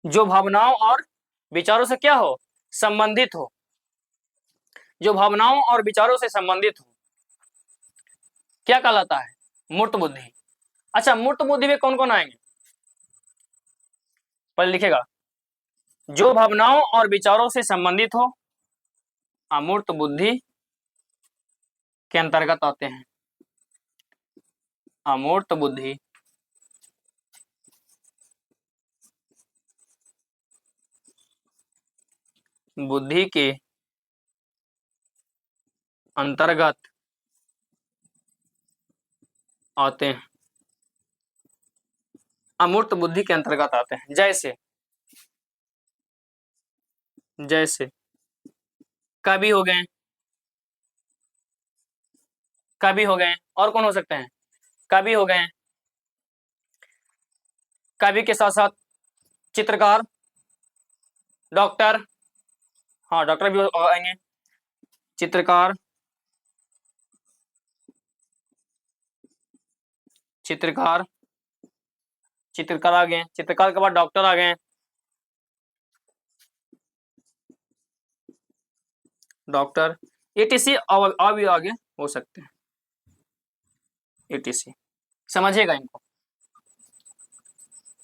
जो भावनाओं और विचारों से क्या हो, संबंधित हो, जो भावनाओं और विचारों से संबंधित हो, क्या कहलाता है, मूर्त बुद्धि। अच्छा, मूर्त बुद्धि में कौन कौन आएंगे, पहले लिखेगा। जो भावनाओं और विचारों से संबंधित हो, अमूर्त बुद्धि के अंतर्गत आते हैं। अमूर्त बुद्धि बुद्धि के अंतर्गत आते हैं, अमूर्त बुद्धि के अंतर्गत आते हैं। जैसे जैसे कवि हो गए, कवि हो गए, और कौन हो सकते हैं, कवि हो गए, कवि के साथ साथ चित्रकार, डॉक्टर, हाँ डॉक्टर भी आएंगे, चित्रकार, चित्रकार, चित्रकार आ गए, चित्रकार के बाद डॉक्टर आ गए, डॉक्टर, एटीसी अभी आगे हो सकते हैं, एटीसी समझिएगा इनको,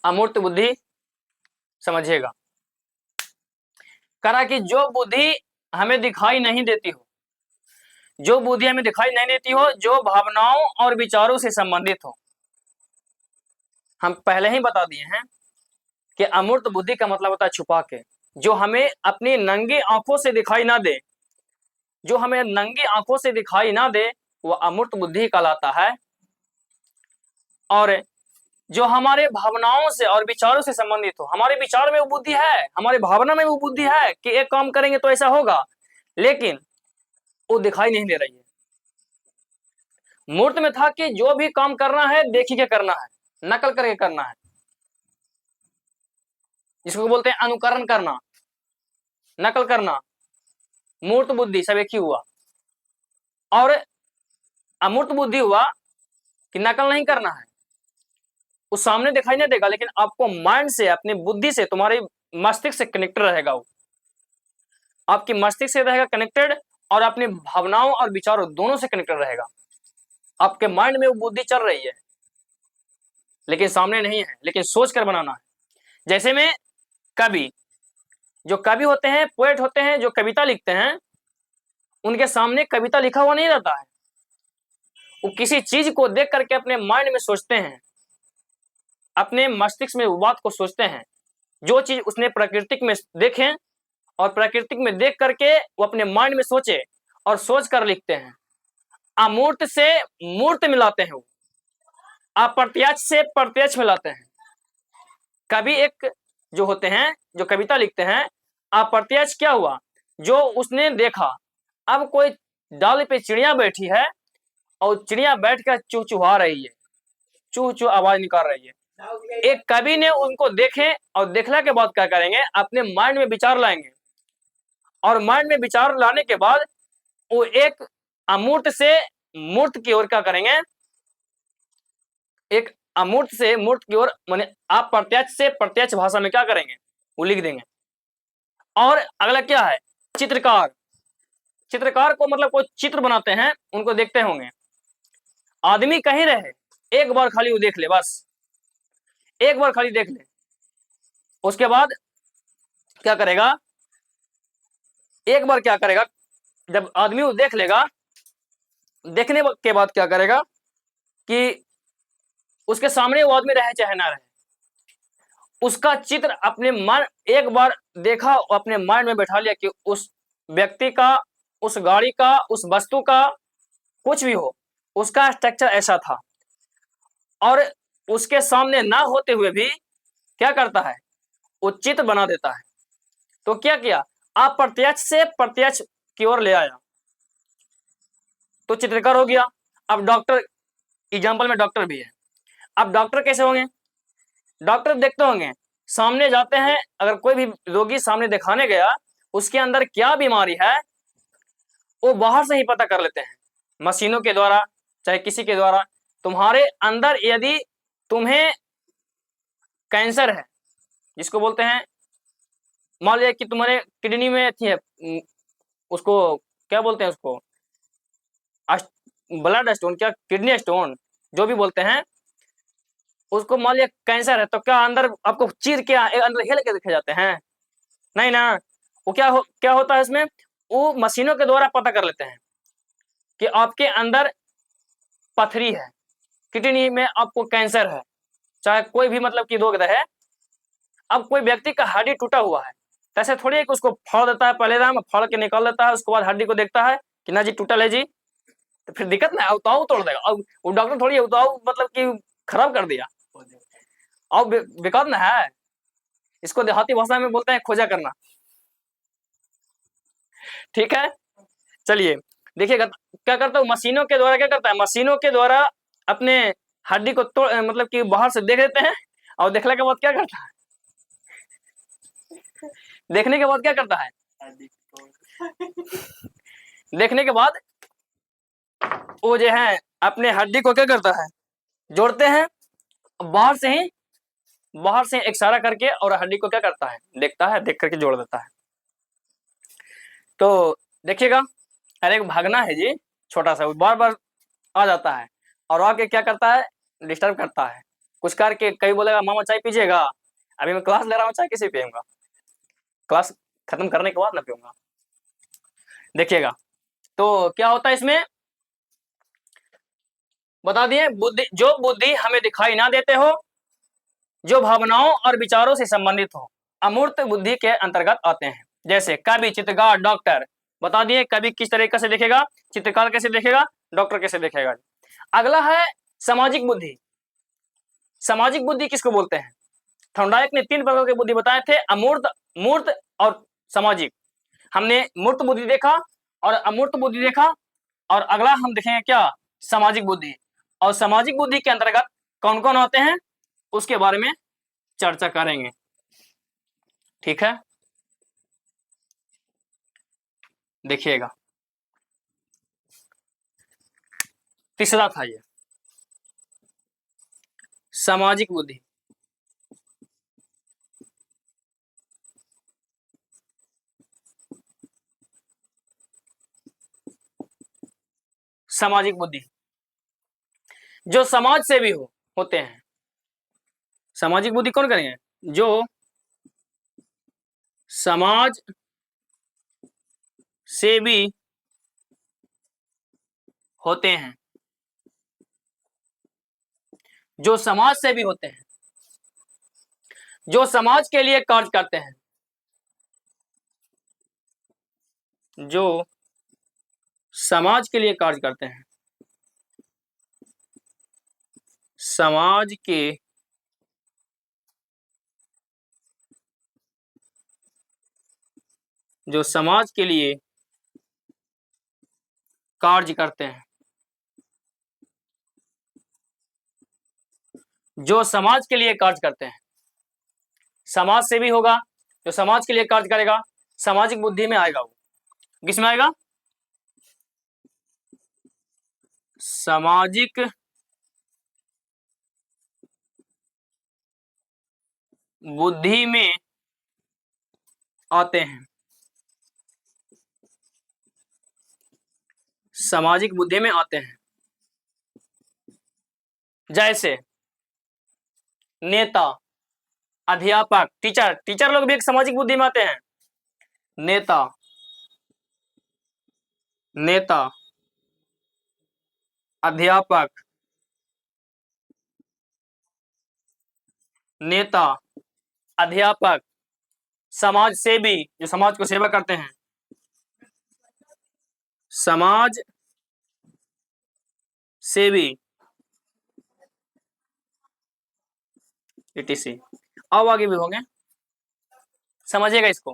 अमूर्त बुद्धि समझिएगा। करा कि जो बुद्धि हमें दिखाई नहीं देती हो, जो बुद्धि हमें दिखाई नहीं देती हो, जो भावनाओं और विचारों से संबंधित हो। हम पहले ही बता दिए हैं कि अमूर्त बुद्धि का मतलब होता है छुपा के, जो हमें अपनी नंगी आंखों से दिखाई ना दे, जो हमें नंगी आंखों से दिखाई ना दे, वो अमूर्त बुद्धि कहलाता है। और जो हमारे भावनाओं से और विचारों से संबंधित हो, हमारे विचार में वो बुद्धि है, हमारे भावना में वो बुद्धि है कि एक काम करेंगे तो ऐसा होगा, लेकिन वो दिखाई नहीं दे रही है। मूर्त में था कि जो भी काम करना है देखी के करना है, नकल करके करना है, जिसको बोलते हैं अनुकरण करना, नकल करना, मूर्त बुद्धि सब एक ही हुआ। और अमूर्त बुद्धि हुआ कि नकल नहीं करना है, उस सामने दिखाई नहीं देगा, लेकिन आपको माइंड से, अपनी बुद्धि से, तुम्हारे मस्तिष्क से कनेक्टेड रहेगा, वो आपकी मस्तिष्क से रहेगा कनेक्टेड, और अपनी भावनाओं और विचारों दोनों से कनेक्टेड रहेगा। आपके माइंड में वो बुद्धि चल रही है, लेकिन सामने नहीं है, लेकिन सोच कर बनाना है। जैसे में कवि, जो कवि होते हैं, पोएट होते हैं, जो कविता लिखते हैं, उनके सामने कविता लिखा हुआ नहीं रहता है, वो किसी चीज को देख करके अपने माइंड में सोचते हैं, अपने मस्तिष्क में वो बात को सोचते हैं, जो चीज उसने प्राकृतिक में देखे और प्राकृतिक में देख करके वो अपने माइंड में सोचे और सोच कर लिखते हैं। अमूर्त से मूर्त मिलाते हैं, वो अप्रत्यक्ष से प्रत्यक्ष मिलाते हैं। कवि एक जो होते हैं, जो कविता लिखते हैं, अप्रत्यक्ष क्या हुआ, जो उसने देखा। अब कोई डाल पे चिड़िया बैठी है और चिड़िया बैठकर चूचुहा रही है, चू चू आवाज निकाल रही है, एक कवि ने उनको देखे और देखने के बाद क्या करेंगे, अपने माइंड में विचार लाएंगे, और माइंड में विचार लाने के बाद वो एक अमूर्त से मूर्त की ओर क्या करेंगे, एक अमूर्त से मूर्त की ओर, माने आप प्रत्यक्ष से प्रत्यक्ष भाषा में क्या करेंगे, वो लिख देंगे। और अगला क्या है, चित्रकार। चित्रकार को मतलब कोई चित्र बनाते हैं, उनको देखते होंगे, आदमी कहीं रहे, एक बार खाली वो देख ले, बस एक बार खाली देख ले, उसके बाद क्या करेगा, एक बार क्या करेगा, जब आदमी वो देख लेगा, देखने के बाद क्या करेगा कि उसके सामने वो आदमी रहे चाहे ना रहे, उसका चित्र अपने मन, एक बार देखा और अपने माइंड में बैठा लिया कि उस व्यक्ति का, उस गाड़ी का, उस वस्तु का, कुछ भी हो, उसका स्ट्रक्चर ऐसा था। और उसके सामने ना होते हुए भी क्या करता है, वो चित्र बना देता है। तो क्या किया, अप्रत्यक्ष से प्रत्यक्ष की ओर ले आया, तो चित्रकार हो गया। अब डॉक्टर, एग्जाम्पल में डॉक्टर भी है। अब डॉक्टर कैसे होंगे, डॉक्टर देखते होंगे, सामने जाते हैं, अगर कोई भी रोगी सामने दिखाने गया, उसके अंदर क्या बीमारी है वो बाहर से ही पता कर लेते हैं, मशीनों के द्वारा, चाहे किसी के द्वारा। तुम्हारे अंदर यदि तुम्हें कैंसर है, जिसको बोलते हैं, मान लिया कि तुम्हारे किडनी में थी है, उसको क्या बोलते हैं, उसको ब्लड स्टोन, क्या किडनी स्टोन, जो भी बोलते हैं, उसको मान लिया कैंसर है, तो क्या अंदर आपको चीर के अंदर हिल के देखे जाते हैं, नहीं ना। वो क्या होता है इसमें, वो मशीनों के द्वारा पता कर लेते हैं कि आपके अंदर पथरी है, किडनी में आपको कैंसर है, चाहे कोई भी मतलब की रोग रहे। अब कोई व्यक्ति का हड्डी टूटा हुआ है, तैसे थोड़ी है कि उसको फाड़ देता है, पहले दाम फाड़ के निकाल देता है, उसके बाद हड्डी को देखता है कि ना जी टूटा है जी, तो फिर दिक्कत ना, उताऊ तोड़ देगा। अब वो डॉक्टर थोड़ी है उताऊ मतलब कि खराब कर दिया, अब बेकार ना है, इसको देहाती भाषा में बोलते हैं खोजा करना। ठीक है, चलिए देखिएगा क्या करता हूँ, मशीनों के द्वारा क्या करता है, मशीनों के द्वारा अपने हड्डी को तोड़, मतलब कि बाहर से देख लेते हैं, और देखने के बाद क्या करता है, देखने के बाद क्या करता है, देखने के बाद वो जो है अपने हड्डी को क्या करता है, जोड़ते हैं, बाहर से इशारा करके, और हड्डी को क्या करता है, देखता है, देख करके जोड़ देता है। तो देखिएगा, अरे एक भागना है जी, छोटा सा, बार बार आ जाता है, और आके क्या करता है, डिस्टर्ब करता है, कुछ करके कभी बोलेगा मामा चाय पीजिएगा, अभी मैं क्लास ले रहा हूँ, चाय कैसे पीऊंगा, क्लास खत्म करने के बाद ना पीऊंगा। देखिएगा तो क्या होता है इसमें, बता दिए, बुद्धि हमें दिखाई ना देते हो, जो भावनाओं और विचारों से संबंधित हो, अमूर्त बुद्धि के अंतर्गत आते हैं। जैसे कवि, चित्रकार, डॉक्टर, बता दिए कवि किस तरीके से देखेगा, चित्रकार कैसे देखेगा, डॉक्टर कैसे देखेगा। अगला है सामाजिक बुद्धि। सामाजिक बुद्धि किसको बोलते हैं, थॉर्नडाइक ने 3 प्रकार की बुद्धि बताए थे, अमूर्त, मूर्त और सामाजिक। हमने मूर्त बुद्धि देखा और अमूर्त बुद्धि देखा, और अगला हम देखेंगे क्या, सामाजिक बुद्धि। और सामाजिक बुद्धि के अंतर्गत कौन कौन होते हैं उसके बारे में चर्चा करेंगे। ठीक है, देखिएगा तीसरा था ये सामाजिक बुद्धि। सामाजिक बुद्धि जो समाज से भी होते हैं। सामाजिक बुद्धि कौन करेंगे, जो समाज से भी होते हैं, जो समाज से भी होते हैं, जो समाज के लिए कार्य करते हैं, जो समाज के लिए कार्य करते हैं, समाज के जो समाज के लिए कार्य करते हैं, जो समाज के लिए कार्य करते हैं, समाज से भी होगा, जो समाज के लिए कार्य करेगा, सामाजिक बुद्धि में आएगा। वो किसमें आएगा, सामाजिक बुद्धि में आते हैं, सामाजिक बुद्धि में आते हैं। जैसे नेता, अध्यापक, टीचर, टीचर लोग भी एक सामाजिक बुद्धि में आते हैं। नेता, नेता, अध्यापक, नेता, अध्यापक, समाज सेवी, जो समाज को सेवा करते हैं, समाज सेवी, etc। अब आगे भी होंगे, समझिएगा इसको।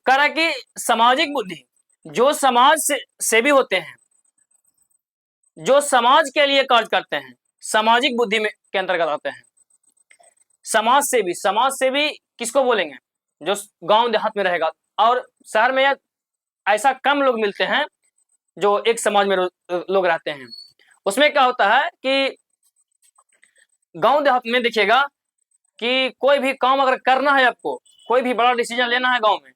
कह रहा है कि सामाजिक बुद्धि, जो समाज से सेवी होते हैं, जो समाज के लिए कार्य करते हैं, सामाजिक बुद्धि में के अंतर्गत आते हैं। समाज सेवी, समाज सेवी किसको बोलेंगे? जो गांव देहात में रहेगा, और शहर में ऐसा कम लोग मिलते हैं जो एक समाज में लोग रहते हैं। उसमें क्या होता है कि गांव देहात में देखिएगा कि कोई भी काम अगर करना है आपको, कोई भी बड़ा डिसीजन लेना है गांव में,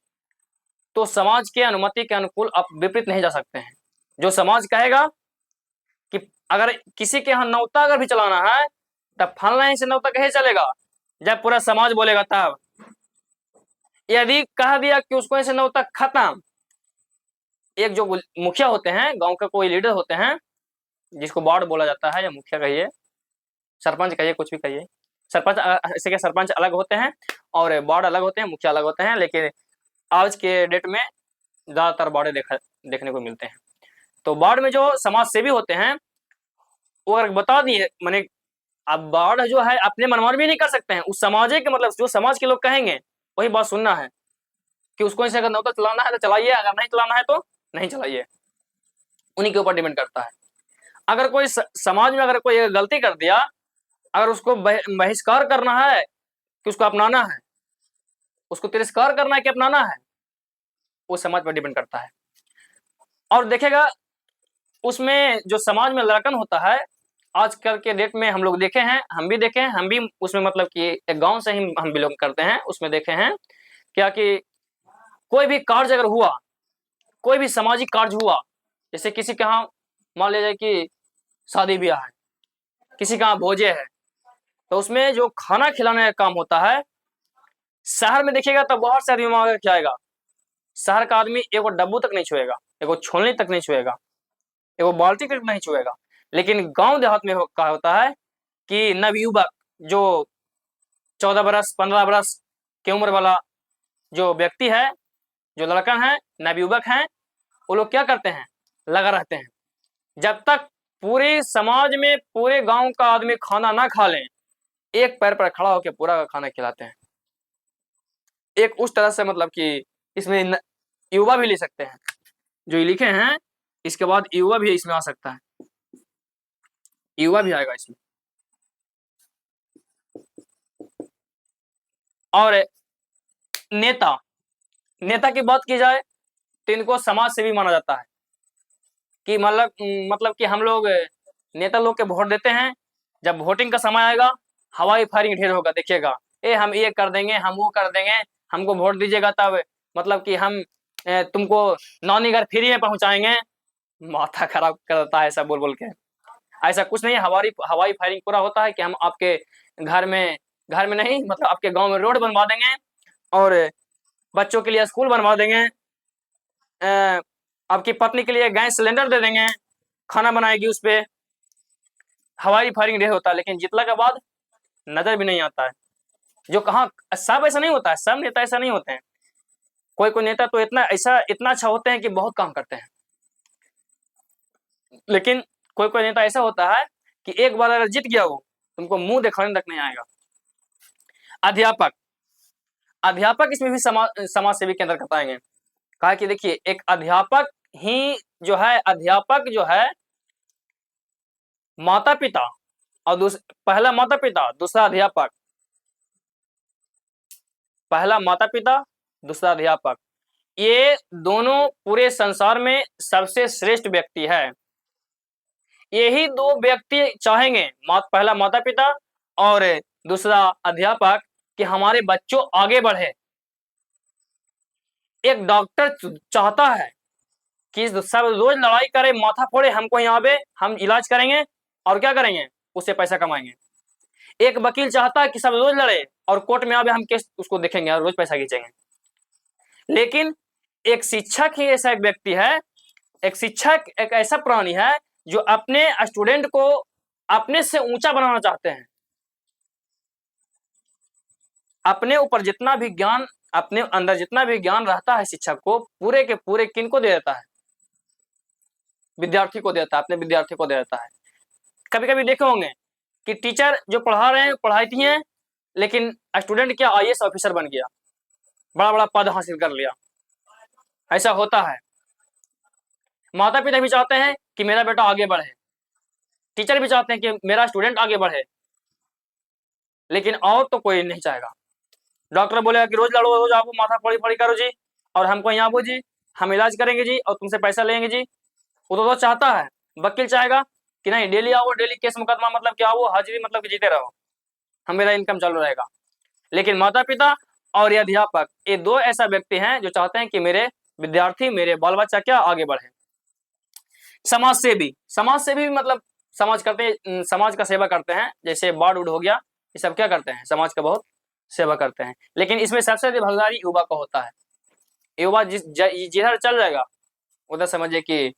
तो समाज के अनुमति के अनुकूल आप विपरीत नहीं जा सकते हैं। जो समाज कहेगा कि अगर किसी के यहाँ नौता अगर भी चलाना है, तब फलना ही से नौता कहे चलेगा, जब पूरा समाज बोलेगा तब। यदि कह दिया कि उसको ऐसे नौता खत्म, एक जो मुखिया होते हैं, गांव का कोई लीडर होते हैं, जिसको वार्ड बोला जाता है, या मुखिया कहिए, सरपंच कहिए, कुछ भी कहिए। सरपंच, ऐसे के सरपंच अलग होते हैं और वार्ड अलग होते हैं, मुखिया अलग होते हैं, लेकिन आज के डेट में ज्यादातर वार्ड देखने को मिलते हैं। तो वार्ड में जो समाज सेवी होते हैं, वो अगर बता दिए, मैंने अब वार्ड जो है अपने मनमानी भी नहीं कर सकते हैं, उस समाज के मतलब जो समाज के लोग कहेंगे वही बात सुनना है, कि उसको ऐसे अगर नौता चलाना है तो चलाइए, अगर नहीं चलाना है तो नहीं चलाइए, उन्हीं के ऊपर डिपेंड करता है। अगर कोई समाज में अगर कोई गलती कर दिया, अगर उसको बहिष्कार करना है कि उसको अपनाना है, उसको तिरस्कार करना है कि अपनाना है, वो समाज पर डिपेंड करता है। और देखेगा उसमें जो समाज में लड़कन होता है, आजकल के डेट में हम लोग देखे हैं, हम भी देखे हैं, हम भी उसमें मतलब कि एक गांव से ही हम बिलोंग करते हैं, उसमें देखे हैं क्या कि कोई भी कार्य अगर हुआ, कोई भी सामाजिक कार्य हुआ, जैसे किसी के यहाँ मान लीजिए कि शादी ब्याह है, किसी का भोजे है, तो उसमें जो खाना खिलाने का काम होता है, शहर में देखिएगा तो बहुत से आदमी वहां क्या आएगा, शहर का आदमी एगो डब्बू तक नहीं छुएगा, एगो छोलनी तक नहीं छुएगा, एगो बाल्टी तक नहीं छुएगा। लेकिन गांव देहात में क्या होता है कि नवयुवक, जो 14 बरस 15 बरस की उम्र वाला जो व्यक्ति है, जो लड़कन है, नवयुवक हैं, वो लोग क्या करते हैं, लगा रहते हैं। जब तक पूरे समाज में पूरे गांव का आदमी खाना ना खा लें, एक पैर पर खड़ा होकर पूरा खाना खिलाते हैं। एक उस तरह से मतलब कि इसमें युवा भी ले सकते हैं, जो ये लिखे हैं, इसके बाद युवा भी इसमें आ सकता है, युवा भी आएगा इसमें। और नेता, नेता की बात की जाए तो इनको समाज सेवी माना जाता है, कि मतलब कि हम लोग नेता लोग के वोट देते हैं, जब वोटिंग का समय आएगा हवाई फायरिंग ढेर होगा, देखिएगा, हम ये कर देंगे, हम वो कर देंगे, हमको वोट दीजिएगा तब मतलब कि हम तुमको नौनी घर फ्री में पहुंचाएंगे। माथा खराब करता है ऐसा बोल बोल के। ऐसा कुछ नहीं है, हवाई फायरिंग पूरा होता है कि हम आपके घर में नहीं, मतलब आपके गांव में रोड बनवा देंगे, और बच्चों के लिए स्कूल बनवा देंगे, आपकी पत्नी के लिए गैस सिलेंडर दे देंगे, खाना बनाएगी उस पे। हवाई फायरिंग ढेर होता है, लेकिन जितला के बाद नजर भी नहीं आता है। जो कहाँ सब ऐसा नहीं होता है, सब नेता ऐसा नहीं होते हैं, कोई कोई नेता तो इतना अच्छा होते हैं कि बहुत काम करते हैं, लेकिन कोई कोई नेता ऐसा होता है कि एक बार अगर जीत गया वो, तुमको मुंह दिखाने तक नहीं आएगा। अध्यापक, अध्यापक इसमें भी समाज सेवी के अंतर्गत आएंगे। कहा कि देखिए, एक अध्यापक ही जो है, अध्यापक जो है माता पिता, और पहला माता पिता दूसरा अध्यापक, पहला माता पिता दूसरा अध्यापक, ये दोनों पूरे संसार में सबसे श्रेष्ठ व्यक्ति है। यही दो व्यक्ति चाहेंगे, पहला माता पिता और दूसरा अध्यापक कि हमारे बच्चों आगे बढ़े। एक डॉक्टर चाहता है कि सब रोज लड़ाई करे, माथा फोड़े, हमको यहाँ पे हम इलाज करेंगे और क्या करेंगे, उससे पैसा कमाएंगे। एक वकील चाहता है कि सब रोज लड़े और कोर्ट में आवे, हम केस उसको देखेंगे और रोज पैसा खींचेंगे। लेकिन एक शिक्षक ही ऐसा एक व्यक्ति है, एक शिक्षक एक ऐसा प्राणी है जो अपने स्टूडेंट को अपने से ऊंचा बनाना चाहते हैं। अपने ऊपर जितना भी ज्ञान, अपने अंदर जितना भी ज्ञान रहता है शिक्षक को, पूरे के पूरे किनको दे देता है, विद्यार्थी को देता है, अपने विद्यार्थी को दे देता है। कभी कभी देखे होंगे कि टीचर जो पढ़ा रहे हैं पढ़ाती हैं, लेकिन स्टूडेंट क्या आईएएस ऑफिसर बन गया, बड़ा बड़ा पद हासिल कर लिया, ऐसा होता है। माता पिता भी चाहते हैं कि मेरा बेटा आगे बढ़े, टीचर भी चाहते हैं कि मेरा स्टूडेंट आगे बढ़े, लेकिन और तो कोई नहीं चाहेगा। डॉक्टर बोलेगा कि रोज लड़ो, रोज आपको माथा फोड़ी फोड़ी करो जी, और हमको यहाँ आबो जी, हम इलाज करेंगे जी और तुमसे पैसा लेंगे जी, वो तो चाहता है। वकील चाहेगा कि नहीं, डेली आओ, डेली केस मुकदमा, मतलब क्या आओ, हाजिरी, मतलब कि जीते रहो, हम मेरा इनकम चालू रहेगा। लेकिन माता पिता और ये अध्यापक, ये दो ऐसा व्यक्ति हैं जो चाहते हैं कि मेरे विद्यार्थी, मेरे बाल बच्चा क्या आगे बढ़े। समाज सेवी, समाज सेवी मतलब समाज करते हैं, समाज का सेवा करते हैं, जैसे बाढ़ उड़ हो गया, ये सब क्या करते हैं, समाज का बहुत सेवा करते हैं। लेकिन इसमें सबसे ज्यादा भागीदारी युवा का होता है। युवा जिधर चल जाएगा उधर समझिए कि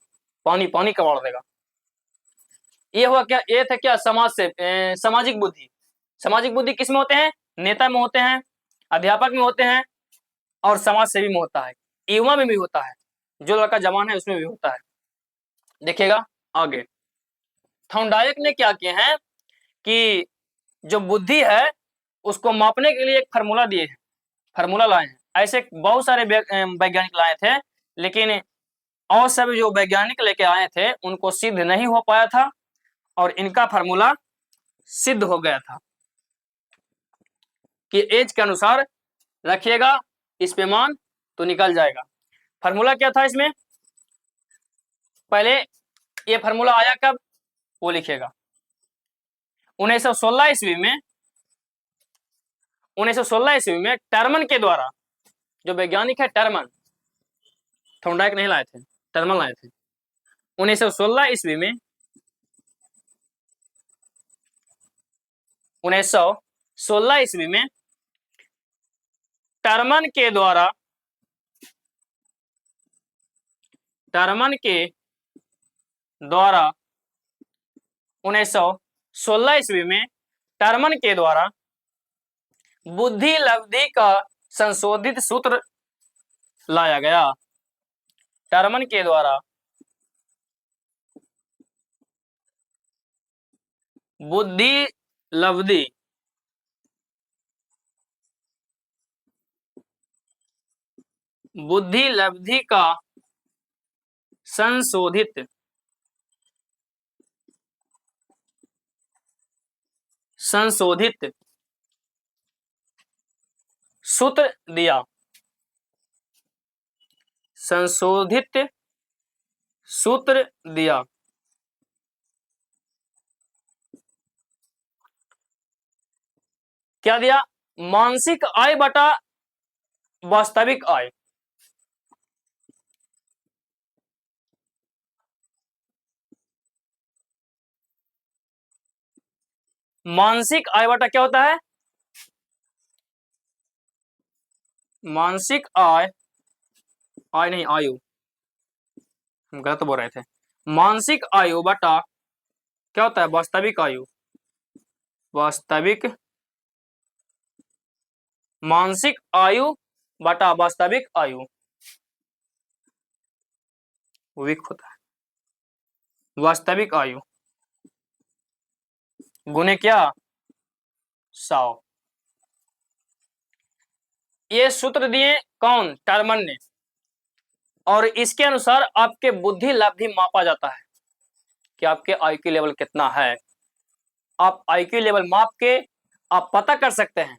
पानी पानी कबाड़ देगा। ये हुआ क्या, ये था क्या, समाज से सामाजिक बुद्धि। सामाजिक बुद्धि किस में होते हैं, नेता में होते हैं, अध्यापक में होते हैं और समाज सेवी में होता है, युवा में भी होता है, जो लड़का जवान है उसमें भी होता है। देखिएगा आगे, थॉर्नडाइक ने क्या किए हैं कि जो बुद्धि है उसको मापने के लिए एक फार्मूला दिए हैं, फार्मूला लाए हैं। ऐसे बहुत सारे वैज्ञानिक लाए थे, लेकिन और सब जो वैज्ञानिक लेके आए थे उनको सिद्ध नहीं हो पाया था, और इनका फार्मूला सिद्ध हो गया था कि एज के अनुसार रखिएगा इस पे मान तो निकल जाएगा। फार्मूला क्या था इसमें, पहले ये फार्मूला आया कब, वो लिखिएगा 1916 ईस्वी में। 1916 ईस्वी में टर्मन के द्वारा, जो वैज्ञानिक है टर्मन, थॉर्नडाइक नहीं लाए थे, टर्मन लाए थे 1916 ईस्वी में। 1916 ईस्वी में टर्मन के द्वारा, टर्मन के द्वारा 1916 ईस्वी में टर्मन के द्वारा बुद्धि लब्धि का संशोधित सूत्र लाया गया। टर्मन के द्वारा बुद्धि लब्धि का संशोधित सूत्र दिया, संशोधित सूत्र दिया। क्या दिया, मानसिक आय बटा वास्तविक आय। मानसिक आय बटा क्या होता है, मानसिक आय, आय नहीं आयु, हम गलत बोल रहे थे। मानसिक आयु बटा क्या होता है, वास्तविक आयु। वास्तविक, मानसिक आयु बटा वास्तविक आयु वीक होता है। वास्तविक आयु गुने क्या, 100। ये सूत्र दिए कौन, टर्मन ने, और इसके अनुसार आपके बुद्धि लब्धि मापा जाता है कि आपके आईक्यू लेवल कितना है। आप आईक्यू लेवल माप के आप पता कर सकते हैं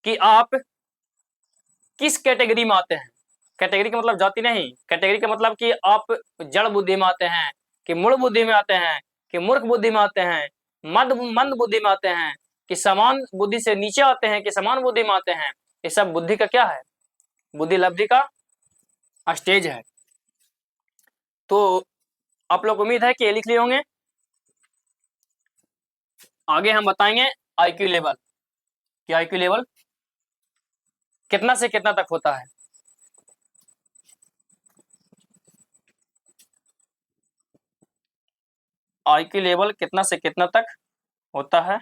कि आप किस कैटेगरी में आते हैं। कैटेगरी का मतलब जाति नहीं, कैटेगरी का मतलब कि आप जड़ बुद्धि में आते हैं, कि मूल बुद्धि में आते हैं, कि मूर्ख बुद्धि में आते हैं, मंद बुद्धि में आते हैं, कि समान बुद्धि से नीचे आते हैं कि समान बुद्धि में आते हैं, ये सब बुद्धि का क्या है, बुद्धि लब्धि का स्टेज है। तो आप लोग को उम्मीद है कि ये लिख लिए होंगे। आगे हम बताएंगे आईक्यू लेवल, कि आईक्यू लेवल कितना से कितना तक होता है। आईक्यू लेवल कितना से कितना तक होता है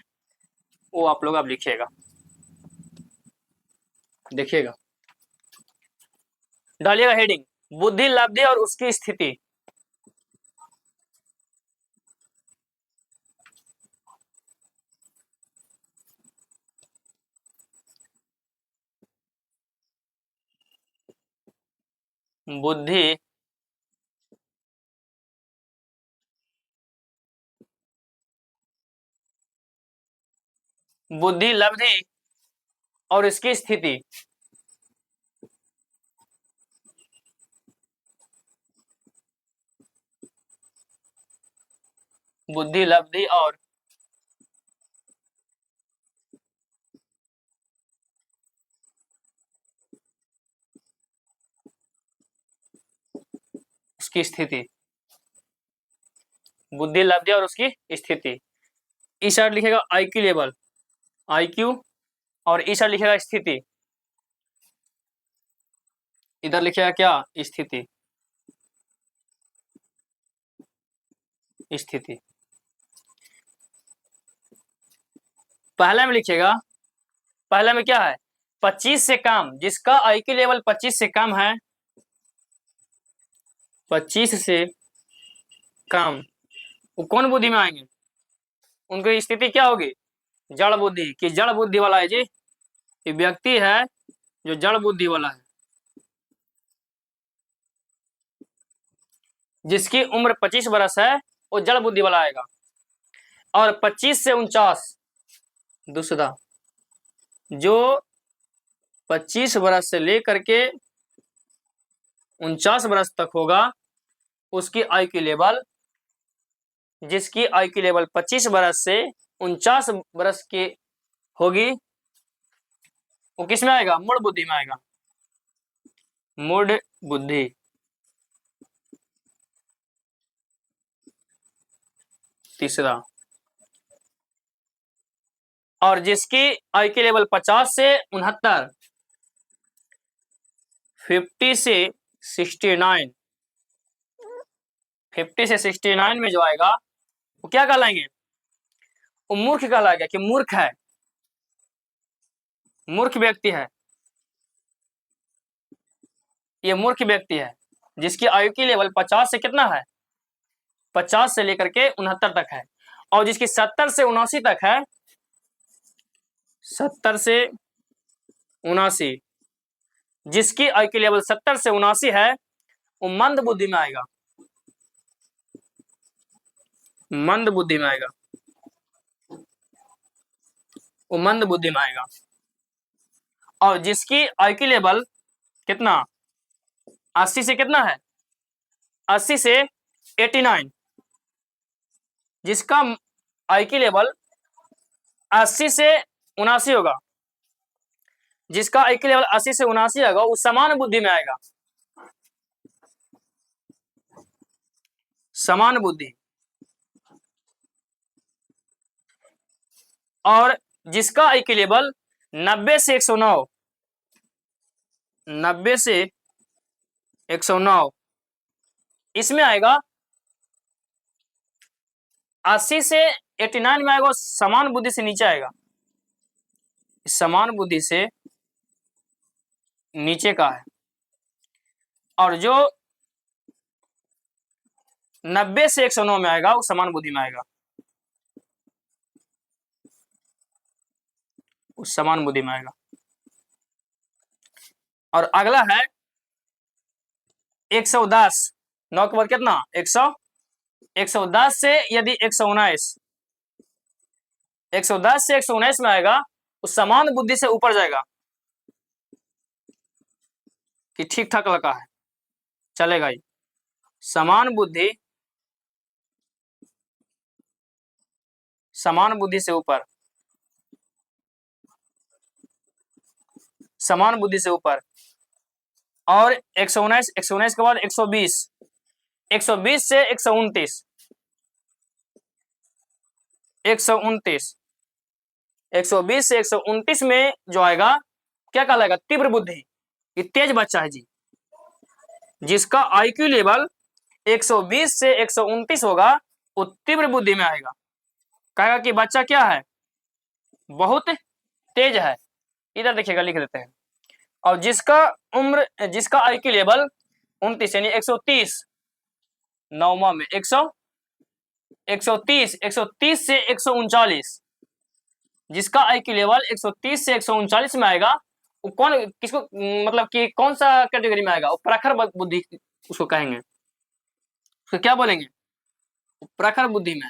वो आप लोग अब लिखिएगा, देखिएगा, डालिएगा हेडिंग बुद्धि लब्धि और उसकी स्थिति। बुद्धि बुद्धि लब्धि और इसकी स्थिति। बुद्धि लब्धि और उसकी स्थिति, बुद्धि लब्धि और उसकी स्थिति। इस साइड लिखेगा आईक्यू लेवल, आईक्यू, और इस साइड लिखेगा स्थिति, इधर लिखेगा क्या, स्थिति, स्थिति। पहले में लिखिएगा, पहले में क्या है, 25 से कम, जिसका आईक्यू लेवल 25 से कम है, 25 से कम, वो कौन बुद्धि में आएंगे, उनकी स्थिति क्या होगी, जड़ बुद्धि। कि जड़ बुद्धि वाला है जी, ये व्यक्ति है जो जड़ बुद्धि वाला है, जिसकी उम्र 25 वर्ष है वो जड़ बुद्धि वाला आएगा। और 25 से 49 दूसरा, जो 25 वर्ष से लेकर के 49 वर्ष तक होगा, उसकी आईक्यू लेवल, जिसकी आईक्यू लेवल 25 वर्ष से 49 वर्ष की होगी, वो किस में आएगा, मूढ़ बुद्धि में आएगा, मूढ़ बुद्धि। तीसरा, और जिसकी आईक्यू लेवल 50 से 69, 50 से 69, 50 से 69 में जो आएगा वो क्या कहलाएंगे, वो मूर्ख कहलाएगा, कि मूर्ख है, मूर्ख व्यक्ति है, ये मूर्ख व्यक्ति है, जिसकी आयु की लेवल 50 से कितना है, 50 से लेकर के 69 तक है। और जिसकी 70 से 79 तक है, 70 से 79, जिसकी आयु की लेवल 70 से 79 है, वो मंद बुद्धि में आएगा, मंद बुद्धि में आएगा, वो मंद बुद्धि में आएगा। और जिसकी आयु की लेवल कितना, 80 से कितना है, 80 से 89, जिसका आई की लेवल 80 से 79 होगा, जिसका आई की लेवल 80 से 79 होगा, वो समान बुद्धि में आएगा, समान बुद्धि। और जिसका आई की लेवल 90 से 109, 90 से 109, इसमें आएगा, 80 से 89 में आएगा, समान बुद्धि से नीचे आएगा, समान बुद्धि से नीचे का है। और जो 90 से 109 में आएगा वो समान बुद्धि में आएगा, उस समान बुद्धि में आएगा। और अगला है 110, 9 के बाद कितना, 110 से यदि 119, 110 से 119 में आएगा, उस समान बुद्धि से ऊपर जाएगा, कि ठीक ठाक लगा है, चलेगा ही, समान बुद्धि, समान बुद्धि से ऊपर, समान बुद्धि से ऊपर। और 119, 119 के बाद 120, 120 से 129, 129, 120 से 129 में जो आएगा क्या कहलाएगा? तीव्र बुद्धि। ये तेज बच्चा है जी, जिसका आईक्यू लेवल 120 से 129 होगा वो तीव्र बुद्धि में आएगा। कहेगा कि बच्चा क्या है? बहुत तेज है। इधर देखिएगा, लिख देते हैं। और जिसका आईक्यू लेवल 29 यानी 130, नौमा में 130 से 139, जिसका आईक्यू लेवल 130 से 139 में आएगा वो किसको मतलब कि कौन सा कैटेगरी में आएगा? वो प्रखर बुद्धि उसको कहेंगे। उसको क्या बोलेंगे? प्रखर बुद्धि में,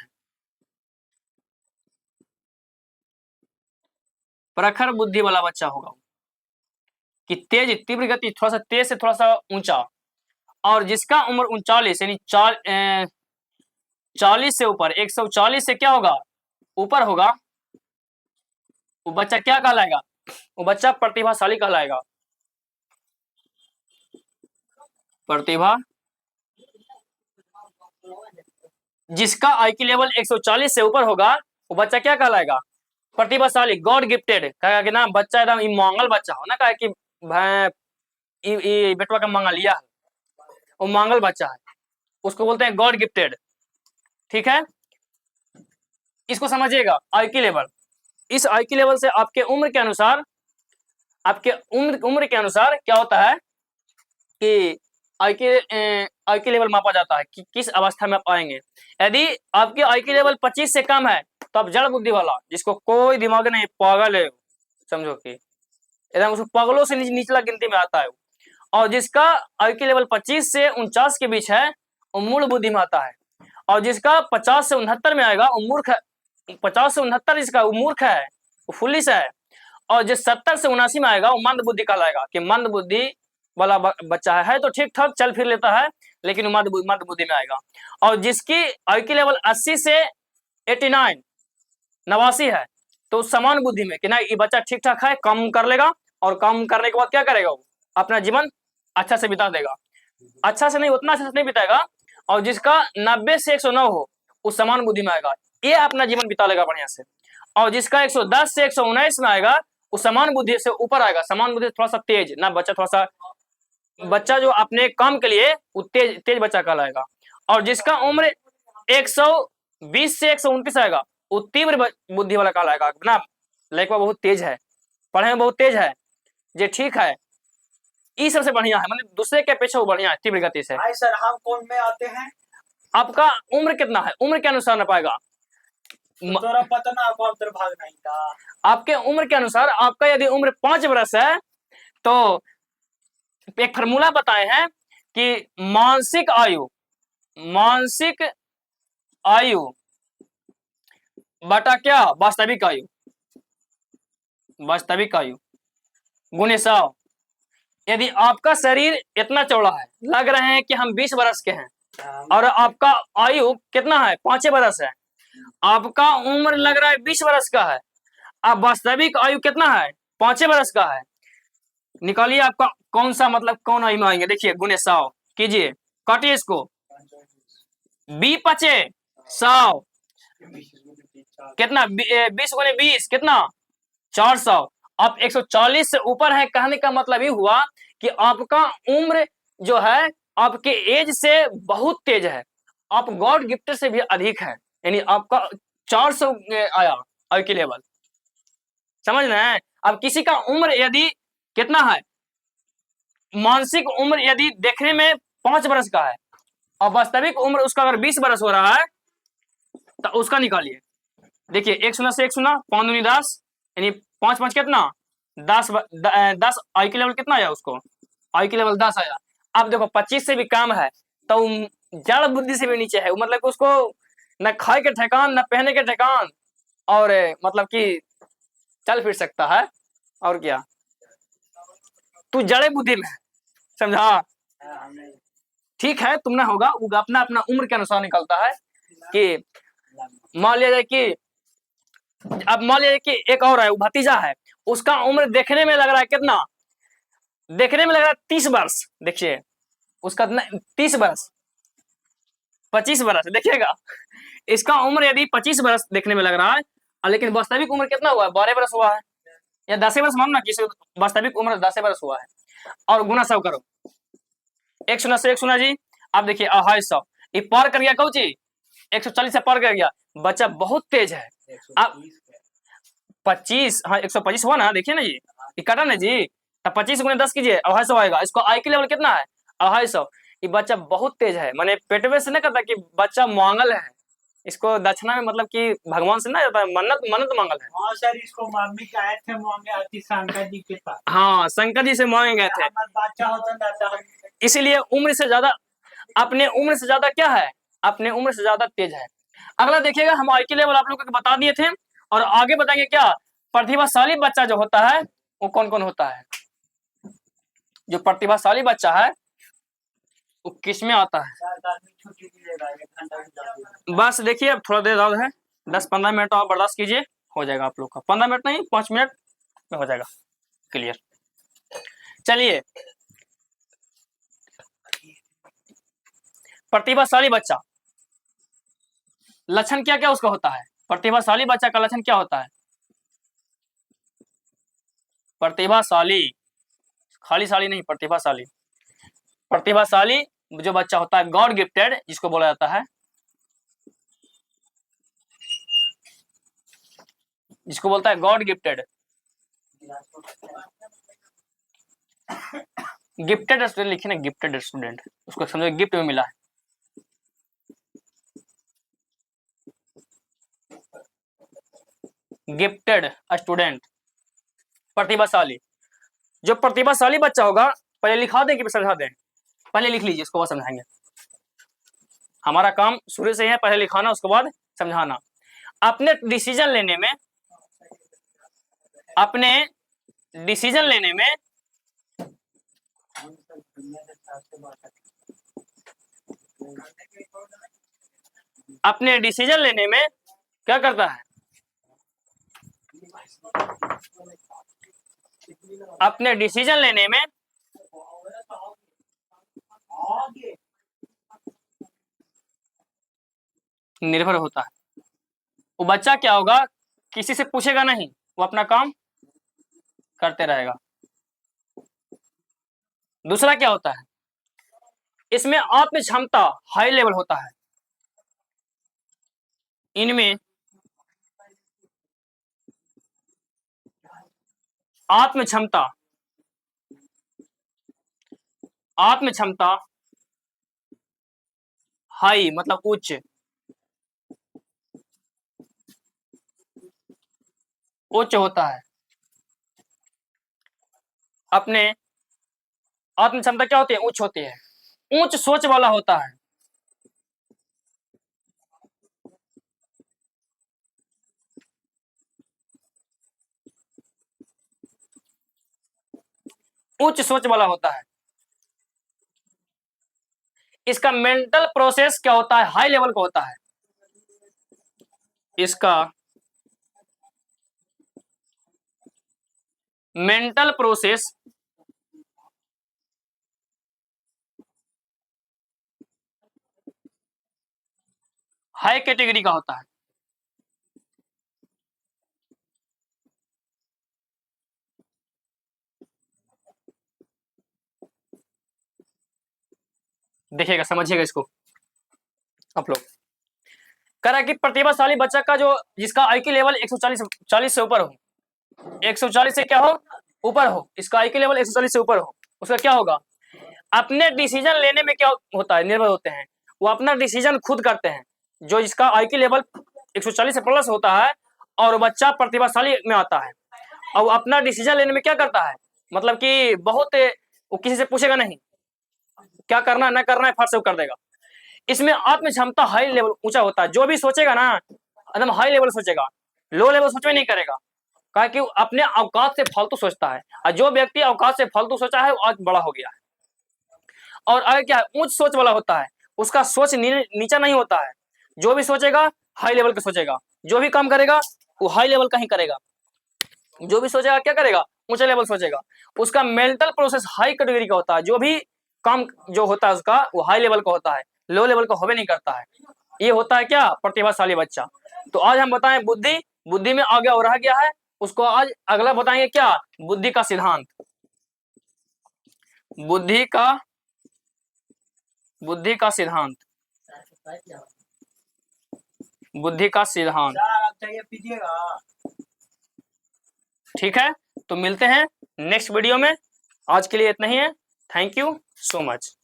प्रखर बुद्धि वाला बच्चा होगा कि तेज, तीव्र गति, थोड़ा सा तेज से थोड़ा सा ऊंचा। और जिसका उम्र 39 यानी 40 से ऊपर, 140 से क्या होगा? ऊपर होगा, वो बच्चा क्या कहलाएगा? वो बच्चा प्रतिभाशाली कहलाएगा। प्रतिभा, जिसका आईक्यू लेवल 140 से ऊपर होगा वो बच्चा क्या कहलाएगा? प्रतिभाशाली, गॉड गिफ्टेड। कहेगा कि ना बच्चा एकदम मंगल बच्चा हो ना, कहे कि बेटवा का मंगलिया है, वो मंगल बच्चा है, उसको बोलते हैं गॉड गिफ्टेड। ठीक है, इसको समझिएगा। आईक्यू लेवल, इस आईक्यू लेवल से आपके उम्र के अनुसार, आपके उम्र के अनुसार क्या होता है कि आईक्यू लेवल मापा जाता है कि किस अवस्था में आप आएंगे। यदि आपके आईक्यू लेवल 25 से कम है तो आप जड़ बुद्धि वाला, जिसको कोई दिमाग नहीं, पागल है, समझो कि एकदम उसको पागलों से निचला गिनती में आता है। और जिसका आईक्यू लेवल 25 से 49 के बीच है वो मूल बुद्धि में आता है। और जिसका 50 से 69 में आएगा वो मूर्ख है। 50 से 69 जिसका, वो मूर्ख है, वो फुलिश है। और जो 70 से 79 में आएगा वो मंद बुद्धि कहलाएगा कि मंद बुद्धि वाला बच्चा है तो ठीक ठाक चल फिर लेता है, लेकिन मंद बुद्धि में आएगा। और जिसकी आईक्यू लेवल 80 से 89, 89 है तो समान बुद्धि में कि ना ये बच्चा ठीक ठाक है, काम कर लेगा, और काम करने के बाद क्या करेगा? वो अपना जीवन अच्छा से बिता देगा। अच्छा से नहीं, उतना अच्छा से नहीं बिताएगा। और जिसका 90 से 109 हो उस समान बुद्धि में आएगा, ये अपना जीवन बिता लेगा बढ़िया से। और जिसका 110 से 119 में आएगा वो समान बुद्धि से ऊपर आएगा। समान बुद्धि थोड़ा सा तेज ना, बच्चा थोड़ा सा, बच्चा जो अपने काम के लिए वो तेज बच्चा कहलाएगा। और जिसका उम्र 120 से 129 आएगा वो तीव्र बुद्धि वाला कहलाएगा ना, लड़का बहुत तेज है, पढ़ने में बहुत तेज है, ये ठीक है, ये सबसे बढ़िया है, मतलब दूसरे के अपेक्षा वो बढ़िया है तीव्र गति से। सर हम कौन में आते हैं? आपका उम्र कितना है? उम्र के अनुसार ना पाएगा, तोरा पता ना आपको अंतर भाग नहीं था। आपके उम्र के अनुसार, आपका यदि उम्र 5 वर्ष है तो एक फार्मूला बताए हैं कि मानसिक आयु बटा क्या? वास्तविक आयु गुने 100। यदि आपका शरीर इतना चौड़ा है, लग रहे हैं कि हम 20 वर्ष के हैं, और आपका आयु कितना है? 5 वर्ष है। आपका उम्र लग रहा है 20 वर्ष का है, अब वास्तविक आयु कितना है? 5 वर्ष का है। निकालिए आपका कौन सा, मतलब कौन आयु में आएंगे। देखिए गुने 100 कीजिए, काटिए इसको, 20 पचे 100 कितना? 20 गुने 20 कितना? 400। आप 140 से ऊपर है, कहने का मतलब ये हुआ कि आपका उम्र जो है आपके एज से बहुत तेज है, आप गॉड गिफ्ट से भी अधिक है, यानी आपका 400 आया आईक्यू लेवल, समझ रहे हैं? अब किसी का उम्र यदि कितना है, मानसिक उम्र यदि देखने में 5 वर्ष का है और वास्तविक उम्र उसका अगर 20 वर्ष हो रहा है तो उसका निकालिए। देखिए 1 शून्य से 1 शून्य, 5 दूनी 10, यानी 5 5 कितना? 10 आईक्यू लेवल कितना आया उसको? आईक्यू लेवल 10 आया। अब देखो 25 से भी कम है तो जड़ बुद्धि से भी नीचे है, मतलब कि उसको न खाए के ठेकान, न पहने के ठेकान, और मतलब कि चल फिर सकता है, और क्या, तू जड़े बुद्धि में, समझा? ठीक है, तुमने होगा, वो अपना अपना उम्र के अनुसार निकलता है कि मान लिया जाए कि, अब मान लिया कि एक और है, वो भतीजा है, उसका उम्र देखने में लग रहा है कितना? देखने में लग रहा है 30 वर्ष, देखिए उसका 30 वर्ष 25 वर्ष, देखिएगा इसका उम्र यदि 25 वर्ष देखने में लग रहा है, लेकिन वास्तविक उम्र कितना हुआ है, 12 वर्ष हुआ है, या 10 वर्ष मान ना, किसी वास्तविक उम्र 10 वर्ष हुआ है। और गुना 100 करो, 100 से 100 जी, आप देखिए 250, ये पार कर गया कौन चीज, 140 से पार कर गया। बच्चा बहुत तेज है। आप 25, हाँ 125 हुआ ना, देखिए ना जी, ये काटा ना जी, तब 25 गुने 10 कीजिए, 250 आएगा। इसको आई की लेवल कितना है, 250। ये बच्चा बहुत तेज है, मैंने पेट में से नहीं कहता कि बच्चा मांगल है, इसको दक्षिणा में मतलब कि भगवान से ना जाता है, मन्नत मन्नत मांगल है। हाँ सर, इसको मम्मी गए थे मांगे आती शंकर जी के पास। हाँ शंकर जी से मांगे गए थे, बच्चा होता ना, इसीलिए उम्र से ज्यादा, अपने उम्र से ज्यादा क्या है, अपने उम्र से ज्यादा तेज है। अगला देखिएगा, हम आई की लेवल आप लोगों को बता दिए थे, और आगे बताएंगे क्या, प्रतिभाशाली बच्चा जो होता है वो कौन कौन होता है। जो प्रतिभाशाली बच्चा है वो किस में आता है, बस देखिए अब थोड़ा देर और है, 10-15 मिनट और बर्दाश्त कीजिए, हो जाएगा आप लोग का, 15 मिनट नहीं 5 मिनट में हो जाएगा क्लियर। चलिए, प्रतिभाशाली बच्चा लक्षण क्या क्या उसका होता है, प्रतिभाशाली बच्चा का लक्षण क्या होता है, प्रतिभाशाली, खाली शाली नहीं, प्रतिभाशाली, प्रतिभाशाली जो बच्चा होता है, गॉड गिफ्टेड जिसको बोला जाता है, जिसको बोलता है गॉड गिफ्टेड, गिफ्टेड स्टूडेंट लिखे ना, गिफ्टेड स्टूडेंट, उसको समझो गिफ्ट में मिला है। गिफ्टेड स्टूडेंट, प्रतिभाशाली, जो प्रतिभाशाली बच्चा होगा, पहले लिखा दें कि समझा दें, पहले लिख लीजिए, उसको बाद समझाएंगे। हमारा काम शुरू से ही है, पहले लिखाना उसके बाद समझाना। अपने डिसीजन लेने में, अपने डिसीजन लेने में अपने डिसीजन लेने में क्या करता है, अपने डिसीजन लेने में निर्भर होता है। वो बच्चा क्या होगा, किसी से पूछेगा नहीं, वो अपना काम करते रहेगा। दूसरा क्या होता है, इसमें आत्म क्षमता हाई लेवल होता है, इनमें आत्म क्षमता, आत्म क्षमता हाई मतलब उच्च, उच्च होता है। अपने आत्म क्षमता क्या होती है, उच्च होती है, उच्च सोच वाला होता है। उच्च सोच वाला होता है। इसका मेंटल प्रोसेस क्या होता है, हाई लेवल का होता है। इसका मेंटल प्रोसेस हाई कैटेगरी का होता है। देखिएगा, समझिएगा इसको आप लोग। कह रहा है कि प्रतिभाशाली बच्चा का जो, जिसका आईक्यू लेवल 140 से ऊपर हो, 140 से क्या हो, ऊपर हो, इसका आईक्यू लेवल 140 से ऊपर हो, उसका क्या होगा, अपने डिसीजन लेने में क्या होता है, निर्भर होते हैं। वो अपना डिसीजन खुद करते हैं। जो जिसका आईक्यू लेवल 140 से प्लस होता है और बच्चा प्रतिभाशाली में आता है, और वो अपना डिसीजन लेने में क्या करता है, मतलब कि बहुत, वो किसी से पूछेगा नहीं, क्या करना है ना करना है, फट से वो कर देगा। इसमें आत्म क्षमता हाई लेवल ऊंचा होता है। जो भी सोचेगा ना एकदम हाई लेवल सोचेगा, लो लेवल सोच में नहीं करेगा, कहा कि अपने औकात से फालतू सोचता है। और जो व्यक्ति औकात से फालतू सोचा है वो आज बड़ा हो गया है। और आगे क्या है, उच्च सोच वाला होता है, उसका सोच नीचा नहीं होता है। जो भी सोचेगा हाई लेवल का सोचेगा, जो भी काम करेगा वो हाई लेवल का ही करेगा, जो भी सोचेगा क्या करेगा ऊंचा लेवल सोचेगा, उसका मेंटल प्रोसेस हाई कैटेगरी का होता है, जो भी काम जो होता है उसका वो हाई लेवल का होता है, लो लेवल का होवे नहीं करता है। ये होता है क्या, प्रतिभाशाली बच्चा। तो आज हम बताएं बुद्धि, बुद्धि में आगे और रह गया है, उसको आज अगला बताएंगे क्या, बुद्धि का सिद्धांत। बुद्धि का सिद्धांत, बुद्धि का सिद्धांत। सर आप चाहिए पीजिएगा। ठीक है, तो मिलते हैं नेक्स्ट वीडियो में, आज के लिए इतना ही है। Thank you so much.